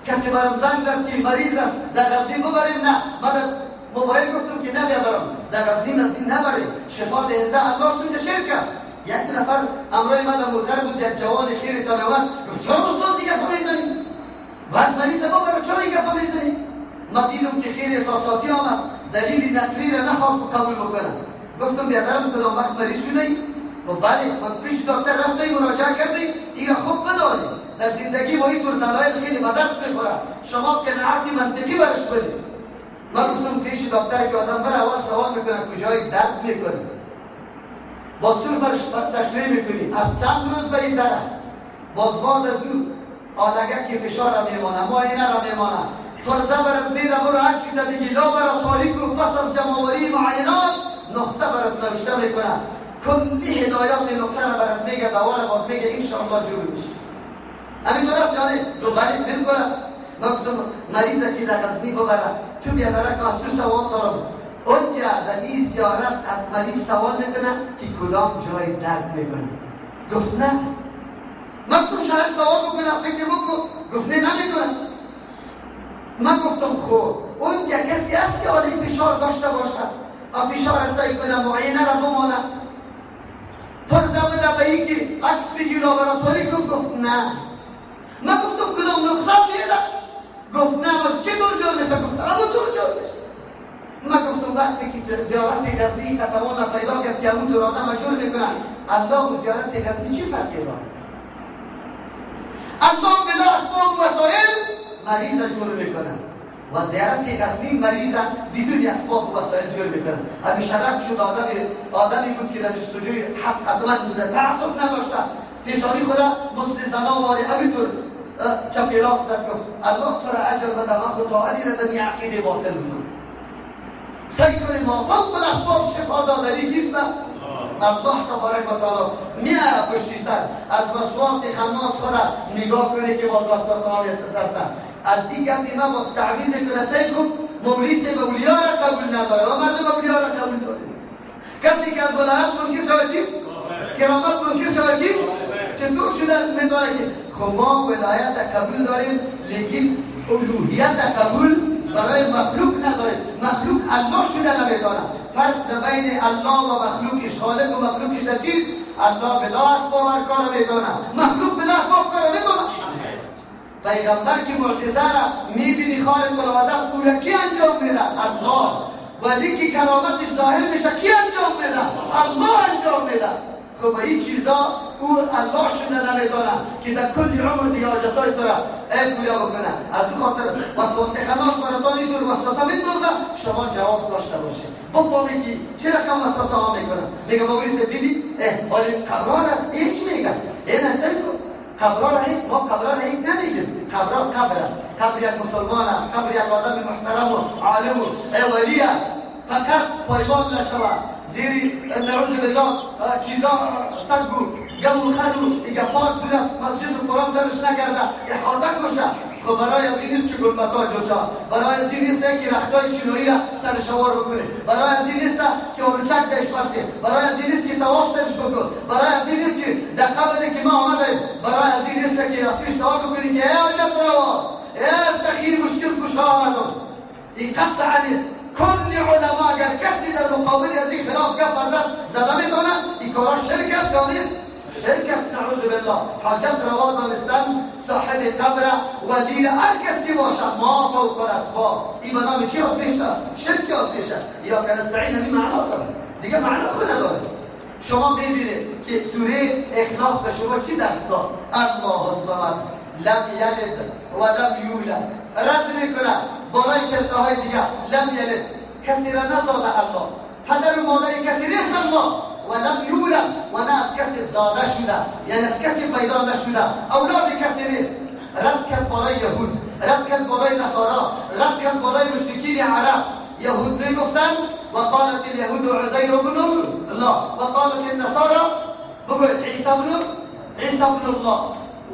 Speaker 1: کسی برام زنگ زد که مریض است در غزنی ببریم، نه من از موبایل گفتم که نمیادارم در غزنی نبریم، شفا دهنده الله اونجا شرک است. یک نفر امروی من موتر بود، یک جوان خیر تنوان گفت چرا استاد دیگه گپ میزنی؟ بعد مریض ما برای چرا این گپ میزنی؟ ما دیدم که خیر احساساتی آمد، دلیل نقلی را نخواست قبول بکنم. گفتم بیادرم کدام وقت مریض شدی؟ و بله من پیش دکتر رفتی مراجعه کردی، این خوب بداری در زندگی با این طور دلایل خیلی مدد میخوره، شما قناعتی منطقی برش بدید. من گفتم پیش دکتر که آدم بر اول سوال میکنه کجای درد میکنی، با سور برش تشریح میکنی، از چند روز به این طرف باز از او آلگه که فشار را میمانه، معاینه را میمانه، فرضه برات میده برو هر چیز دیگه لا برات تاریک و پس از جمع‌آوری معاینات نقطه برات نوشته میکنه، کلی هدایات نقطه را برات میگه، دوار باز میگه انشاءالله جور میشه. همینطور است یعنی تو بله بالکل مقصود مریضه که در غزنی ببره، تو بیادره که از تو سوال دارم، اونجا در این زیارت از مریض سوال میکنه که کدام جای درد میکنه، گفت نه. مقصود شاید سوال بکنه فکر بکن، گفت نه نمیکنه. من گفتم خوب اونجا کسی هست که حالی فشار داشته باشد، فشار هسته کنه معاینه را بمانه، فرضه بده به این که عکس بگی لابراتوری کن، گفت نه. من گفتم کدام نقصه میده، گفت نه. از چه دور جور میشه؟ گفت اما دور جور میشه. من گفتم وقتی که زیارت غزنی قطعان پیدا کرد که همون طور آدم جور میکنن، الله و زیارت غزنی چی فرقی داره؟ الله بلا اسباب وسایل مریض جور میکنن و زیارت غزنی مریض بدون اسباب و وسایل جور میکنن. همین شرط شد آدمی بود که در جستجوی حق قدمت بوده، تعصب نداشته، پیشانی خدا مثل زنا واری همینطور چپیلاف زد، گفت الله تو را اجر بده، من خدا علی را در عقیده باطل بودم. سیکل موافق بالاسباب شفا دادنی کیست؟ الله تبارک و تعالی میاد پشتی سر از وسواس خناس خدا نگاه کنه که با وسواس ها میترسن. از این کسی ما با تعبیر میکنه سیکل مولید به اولیا را قبول نداره و مردم اولیا را قبول داره. کسی که از ولایت منکر شود چیست؟ کرامت منکر شود چیست؟ چطور شده میداره که خب ما ولایت قبول داریم لیکن الوهیت قبول برای مخلوق نداریم. مخلوق الله شده نمیدانه. فرق بین الله و مخلوقش، خالق و مخلوقش چیست؟ الله بلا اسباب کار میدانه، مخلوق بلا اسباب کار میدانه. پیغمبر که معجزه را میبینی خالق العادت او را کی انجام میده؟ الله. ولی که کرامتش ظاهر میشه کی انجام میده؟ الله انجام میده. خب این چیزا او الله شده نمیدانه که در کل عمر دیگه حاجتای تو را گویا بکنه. از اون خاطر وسواس خناس براتان اینطور وسوسه میندازه، شما جواب داشته باشید. بفهمید که چرا کم وسوسه ها میکنه. میگه موریس دیدی حالی قبران هیچ میگه این اصلا قبران هیچ، ما قبران هیچ نمیگیم. قبران قبر یک مسلمان است، قبر یک آدم محترم و عالم و ولی است، فقط پایبان نشود زیری نعوذ بالله چیزا سرگو گم خلو دیگه پاک بوده مسجد و قرآن درش نکرده احاطه کشه. خب برای از این نیست که گلبتا جوشا، برای از این نیست که رختای شنویی را سر شوار بکنه، برای از این نیست که اولچک بهش برده، برای از این نیست که تواف سرش بکن، برای از این نیست که در قبلی که ما آمده، برای از این نیست که از پیش سوال بکنی که ای حاجت روا ای تخییر مشکل کشا آمدم. این قطعا کل علما اگر کسی در مقابل از این خلاف کفر دست زده میکنه این کارا شرک است یا نیست؟ شرک است. نعوذ بالله. حاجت روا دانستن صاحب قبر ولی هر کسی باشد ما فوق الاسباب این به نام چی آتیشه؟ شرک آتیشه. یا که نستعین این معنا داره دیگه، معنا خود نداره. شما ببینید که سوره اخلاص به شما چی درس داد؟ الله الصمد لم یلد و لم یولد. رد میکنه برای کلمه های دیگه. لم یلد کسی را نزاده الله، پدر و مادر کسی نیست الله، و لم یولد و نه از کسی زاده شده، یعنی از کسی پیدا نشده، اولاد کسی نیست. رد کرد برای یهود، رد کرد برای نصارا، رد کرد برای مشرکین عرب. یهود میگفتن و قالت الیهود عزیر ابن الله و قالت النصارى بگوید عیسی ابن الله.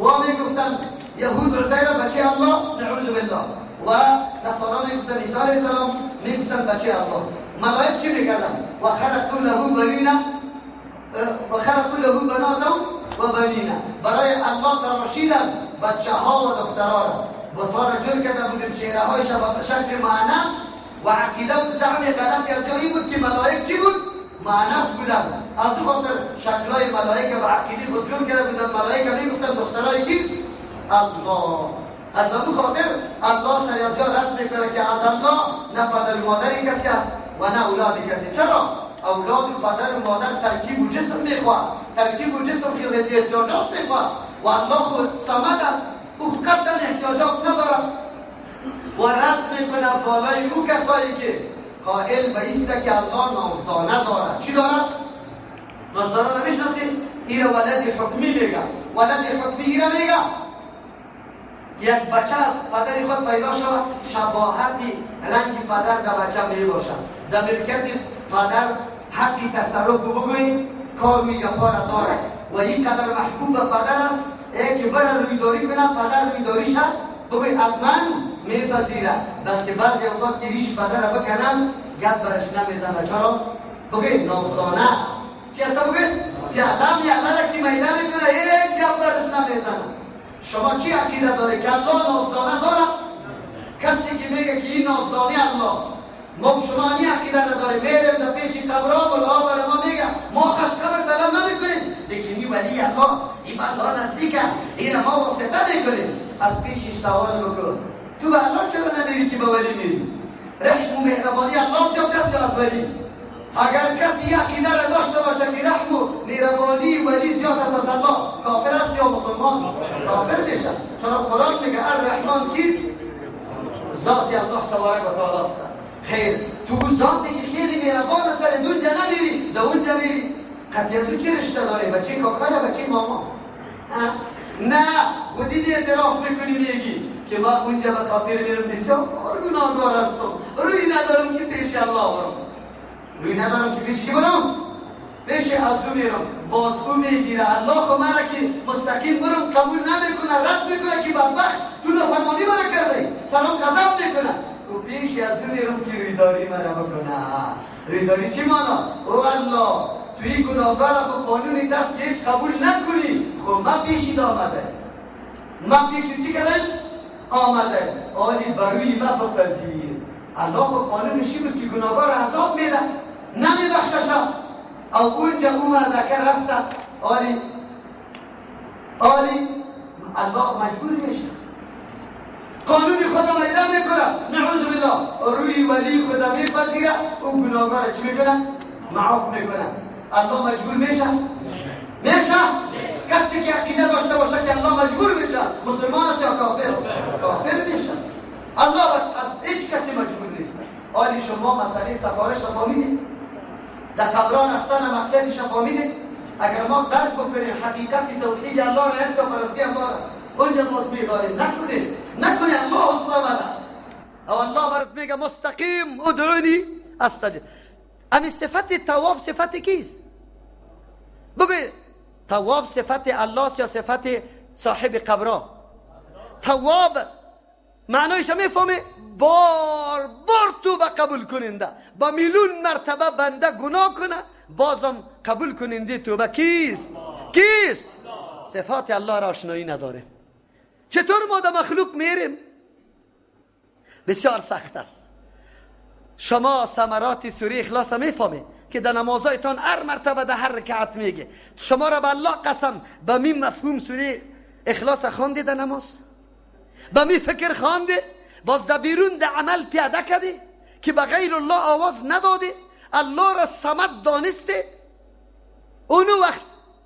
Speaker 1: و میگفتن یهود عزیر بچه الله نعوذ بالله و نصارا میگفتن عیسی علیه السلام میگفتن بچه الله. ملائکه چی میکردن؟ و خلقوا له بنینا و خلقوا له بناتا و بنینا. برای الله تراشیدن بچه ها و دخترها را. بطار جور کرده بودیم چهره هایش به شکل معنی و عقیده و زعم غلطی از جایی بود که ملائک چی بود؟ معنیس بودن. از اون خاطر شکلهای ملائک به عقیده خود جور کرده بودن. ملائک میگفتن دخترای کیست؟ الله. از اون خاطر الله سر از جا رسم میکنه که از الله نه پدر و مادری کسی است و نه اولادی کسی. چرا؟ اولاد و پدر و مادر ترکیب و جسم میخواد، ترکیب و جسم که احتیاجات میخواد و الله خود صمد است، او قطعا احتیاجات ندارد و رد میکنه بالای او کسایی که قائل به ایسته که الله نازدانه دارد. چی دارد؟ نازدانه نمیشناسید؟ ایره ولد حکمی میگه. ولد حکمی ایره میگه یک بچه از پدر خود پیدا شود، شباهتی رنگ پدر در بچه می باشد، در ملکت پدر حقی تصرف بگویید کار میگه پارا داره و این قدر محبوب به پدر است که برای رویداری کنه پدر رویداریش هست بگوید از من میپذیره. بلکه بعضی اوقات که ریش پدر را بکنن گد برش نمیزنه. چرا؟ بگوید نازدانه. چی هسته بگوید؟ یعلم را که میده میکنه یک گد برش نمیزنه. شما چی عقیده داره که الله نازدانه داره؟ کسی که میگه که این نازدانی الله ما شما این عقیده نداره میرم در پیش قبرها و الله برای ما میگه ما از قبر طلب نمیکنیم لیکن این ولی الله این الله نزدیکه این ما واسطه میکنیم. از پیشش سوال بکن تو به الله چرا نمیری که به ولی میری؟ رحم و مهربانی الله زیادتر یا از ولی؟ اگر کسی عقیده را داشته باشه که رحم و مهربانی ولی زیاد است از الله کافر است یا مسلمان؟ کافر میشه. چرا قرآن میگه الرحمن کیست؟ ذات الله تبارک و تعالی است. خیر تو ذاتی که خیلی مهربان است در اونجا نمیری در اونجا میری قطعی از او چه رشته داره؟ بچه کاکا بچه ماما؟ نه و دیدی اعتراف میکنی میگی که ما اونجا به کافر میرم بسیار گناهگار هستم روی ندارم که پیش الله برم. روی ندارم که پیش کی برم؟ پیش از او میرم. باز او میگیره الله خو مرا که مستقیم برم قبول نمیکنه رد میکنه که بدبخت تو نافرمانی مرا کرده سلام غضب میکنه و پیش از او میرم که رویداری مرا بکنه. رویداری چی مانا؟ او الله توی گناهگار خو قانونی دست که هیچ قبول نکنی خو من پیشید آمده من پیشید چی کردن؟ آمده آلی بروی من بپذیر. الله خو قانونشی بود که گناهگار عذاب میده نمیبخشش او اونجا اومده که رفته آلی الله مجبور میشه قانونی خودم ایده میکنه نعوذ بالله روی ولی خودم میپذیره اون گناهگار چی میکنه؟ معاف میکنه. الله مجبور میشه؟ کسی که عقیده داشته باشه که الله مجبور میشه مسلمان است یا کافر؟ کافر میشه. الله از هیچ کسی مجبور نیست. آلی شما مسئله سفارش را فهمیدید؟ در قبران رفتن مقصدش را فهمیدید؟ اگر ما درک بکنیم حقیقت توحید الله را یک تا پرستی الله را اونجا باز میداریم نکنید الله اصلا او الله برات میگه مستقیم ادعونی استجب. امی صفت تواب صفت کیست؟ بگوید تواب صفت الله یا صفت صاحب قبرها؟ تواب معنیش میفهمی؟ بار تو به قبول کننده با میلیون مرتبه بنده گناه کنه بازم قبول کننده توبه کیست؟ صفات الله را آشنایی نداره. چطور ما در مخلوق میریم؟ بسیار سخت است. شما ثمرات سوره اخلاص میفهمید که در نمازایتان هر مرتبه در هر رکعت میگه شما را به الله قسم به می مفهوم سوره اخلاص خوانده در نماز؟ به می فکر خوانده؟ باز در بیرون در عمل پیاده کردی که به غیر الله آواز ندادی؟ الله را صمد دانسته؟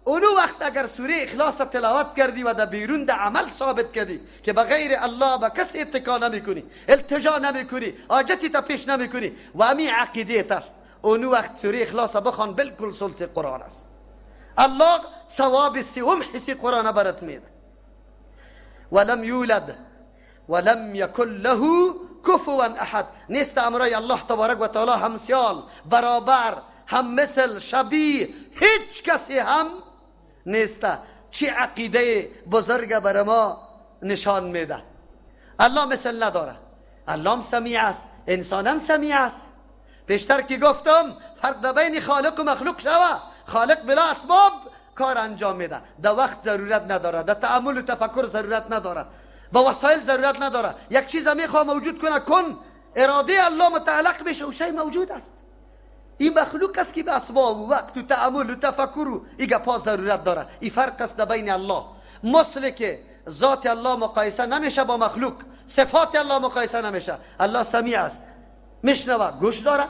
Speaker 1: اونو وقت اگر سوره اخلاص تلاوت کردی و در بیرون در عمل ثابت کردی که به غیر الله به کسی اتکا نمی التجا نمی کنی حاجتی تا پیش نمی کنی و امی عقیدت است اونو وقت سوره اخلاص بخوان بالکل ثلث قرآن است. الله ثواب سوم حسی قرآن برات میده. ولم یولد ولم یکن له کفوا احد. نیست امرای الله تبارک و تعالی همسیال برابر هم مثل شبیه هیچ کسی هم نیست. چی عقیده بزرگ بر ما نشان میده. الله مثل نداره. الله هم سمیع است انسان هم سمیع است. بیشتر که گفتم فرق بین خالق و مخلوق شوه. خالق بلا اسباب کار انجام میده در وقت ضرورت نداره در تأمل و تفکر ضرورت نداره با وسایل ضرورت نداره. یک چیز میخواه موجود کنه، کن، اراده الله متعلق بشه و شی موجود است. این مخلوق است که به اسباب و وقت و تأمل و تفکر و این گپا ضرورت داره. این فرق است بین الله، مثل که ذات الله مقایسه نمیشه با مخلوق، صفات الله مقایسه نمیشه. الله سمیع است، میشنوه، گوش داره.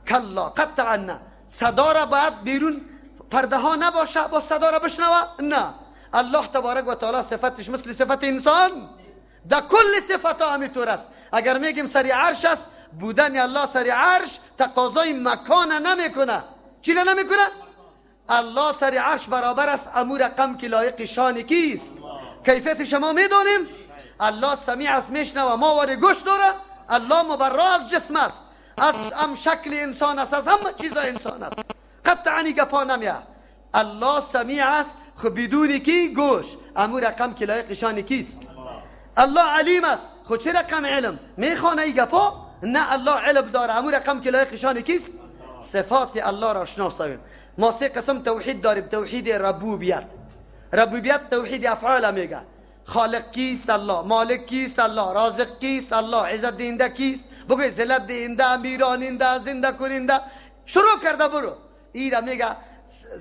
Speaker 1: کلا قطعا نه، صدا را باید بیرون پرده ها نباشه با صدا را بشنوه؟ نه. الله تبارک و تعالی صفتش مثل صفت انسان، در کل صفت ها همینطور است. اگر میگیم سری عرش است، بودن الله سری عرش تقاضای مکان نمیکنه. چی نمیکنه؟ الله سری عرش برابر است امور رقم که لایق شان کیست؟ کیفیت شما میدونیم. الله سمیع است، میشنوه، ما واره گوش داره. الله مبرا از جسم است، از هم شکل انسان است، از همه چیز انسان است. قطعا گپا نمیه. الله سمیع است، خب بدون کی؟ گوش. امور رقم که لایق شان کیست؟ الله علیم است، خب چه رقم علم؟ میخوانه ای گپا؟ نه، الله علم داره. امور رقم که لایق شان کیست؟ صفات الله را شناسیم. ما سه قسم توحید داریم. توحید ربوبیت، ربوبیت توحید افعال میگه. خالق کیست؟ الله. مالک کیست؟ الله. رازق کیست؟ الله. عزت دهنده کیست؟ بگوی ذلت دهنده، میراننده، زنده کننده. شروع کرده برو. این را میگه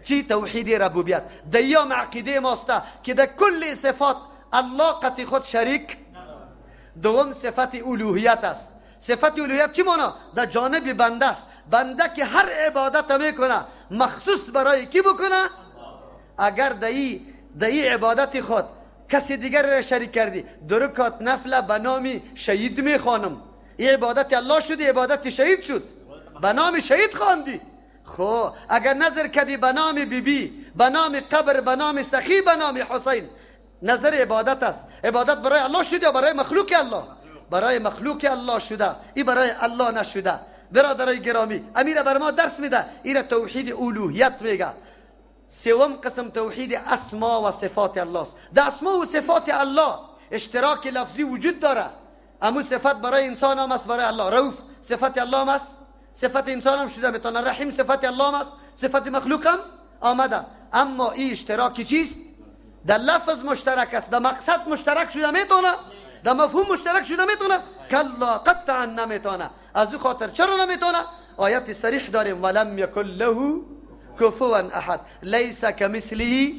Speaker 1: چی؟ توحید ربوبیت. دیام عقیده ماسته که در کل صفات الله قطع خود شریک. دوم صفت الوهیت است. صفت الوهیت چی مانا؟ در جانب بنده است. بنده که هر عبادت میکنه مخصوص برای کی بکنه؟ اگر در ای عبادت خود کسی دیگر را شریک کردی، درکات نفل به نام شهید میخوانم، این عبادت الله شد، عبادت شهید شد، به نام شهید خواندی. خب اگر نظر کردی به نام بیبی، به نام قبر، به نام سخی، به نام حسین، نظر عبادت است. عبادت برای الله شده یا برای مخلوق الله؟ برای مخلوق الله شده، این برای الله نشده. برادرای گرامی، امیر بر ما درس میده، این توحید الوهیت میگه. سوم قسم توحید اسما و صفات الله است. در اسما و صفات الله اشتراک لفظی وجود داره. امو صفت برای انسان هم است، برای الله. رؤوف صفت الله هم است، صفت انسان هم شده میتونه. رحیم صفت الله هم است، صفت مخلوق هم آمده. اما این اشتراکی چیست؟ در لفظ مشترک است، در مقصد مشترک شده میتونه، در مفهوم مشترک شده میتونه؟ کلا قطعا نمیتونه. از او خاطر چرا نمیتونه؟ آیت صریح داریم ولم یکن له کفوا احد لیس کمثله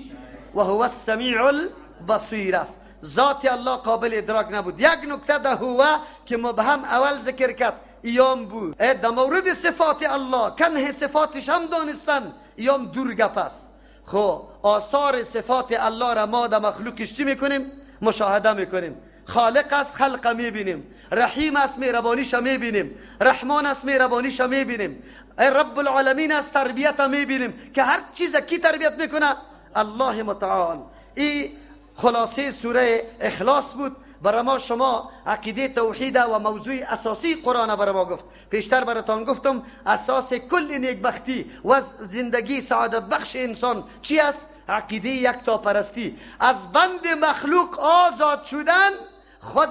Speaker 1: و هو السمیع البصیر است. ذات الله قابل ادراک نبود. یک نکته ده هو که مبهم اول ذکر کرد ایام بود. در مورد صفات الله کنه صفاتش هم دانستن ایام دور گپ است. خب آثار صفات الله را ما در مخلوقش چی میکنیم؟ مشاهده میکنیم. خالق است، خلق میبینیم. رحیم است، مهربانیش میبینیم. رحمان است، مهربانیش میبینیم. رب العالمین است، تربیت میبینیم که هر چیز کی تربیت میکنه؟ الله متعال. این خلاصه سوره اخلاص بود. برای ما شما عقیده توحید و موضوع اساسی قرآن برای ما گفت. پیشتر براتان گفتم اساس کل نیکبختی و زندگی سعادت بخش انسان چی است؟ عقیده یکتا پرستی. از بند مخلوق آزاد شدن، خود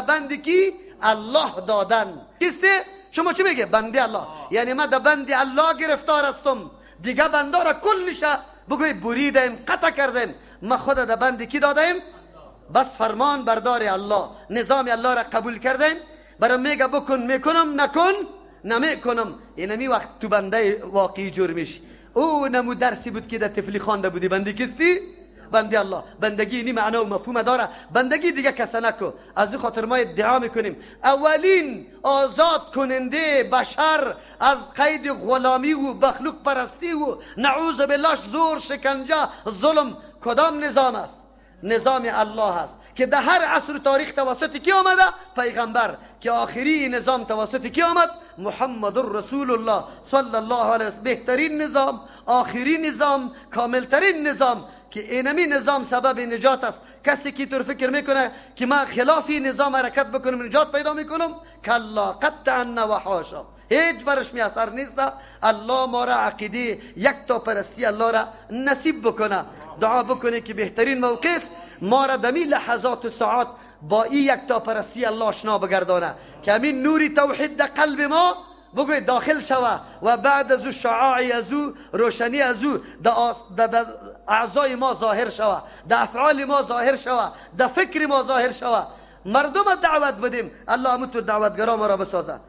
Speaker 1: بند کی؟ الله دادن. کیسته؟ شما چی میگه؟ بنده الله. یعنی من در بند الله گرفتار هستم، دیگه بنده را کلش بگوی بریدم، قطع کردم. من خود در بند کی دادم؟ بس فرمان بردار الله، نظام الله را قبول کردم. برای میگه بکن میکنم، نکن نمیکنم. اینمی وقت تو بنده واقعی جور میشی. او نمو درسی بود که در طفلی خوانده بودی. بنده کستی؟ بنده الله. بندگی اینی معنا و مفهوم داره. بندگی دیگه کس نکو. از این خاطر ما ادعا میکنیم اولین آزاد کننده بشر از قید غلامی و مخلوق پرستی و نعوذ بالله زور، شکنجه، ظلم کدام نظام است؟ نظام الله است که در هر عصر تاریخ توسط کی آمده؟ پیغمبر. که آخری نظام توسط کی آمد؟ محمد رسول الله صلی الله علیه وسلم. بهترین نظام، آخری نظام، کاملترین نظام که اینمی نظام سبب نجات است. کسی که طور فکر میکنه که من خلافی نظام حرکت بکنم نجات پیدا میکنم، کلا قطعا و حاشا، هیچ برش میاثر نیست. الله ما را عقیده یکتا پرستی الله را نصیب بکنه. دعا بکنه که بهترین موقف ما را دمی لحظات و ساعات با این یکتا پرستی الله آشنا بگردانه، که همین نوری توحید در قلب ما بگوی داخل شوه و بعد از او شعاعی از او روشنی از او در اعضای ما ظاهر شوه، در افعال ما ظاهر شوه، در فکر ما ظاهر شوه. مردم دعوت بدیم. الله همون تو دعوتگرا ما را بسازه.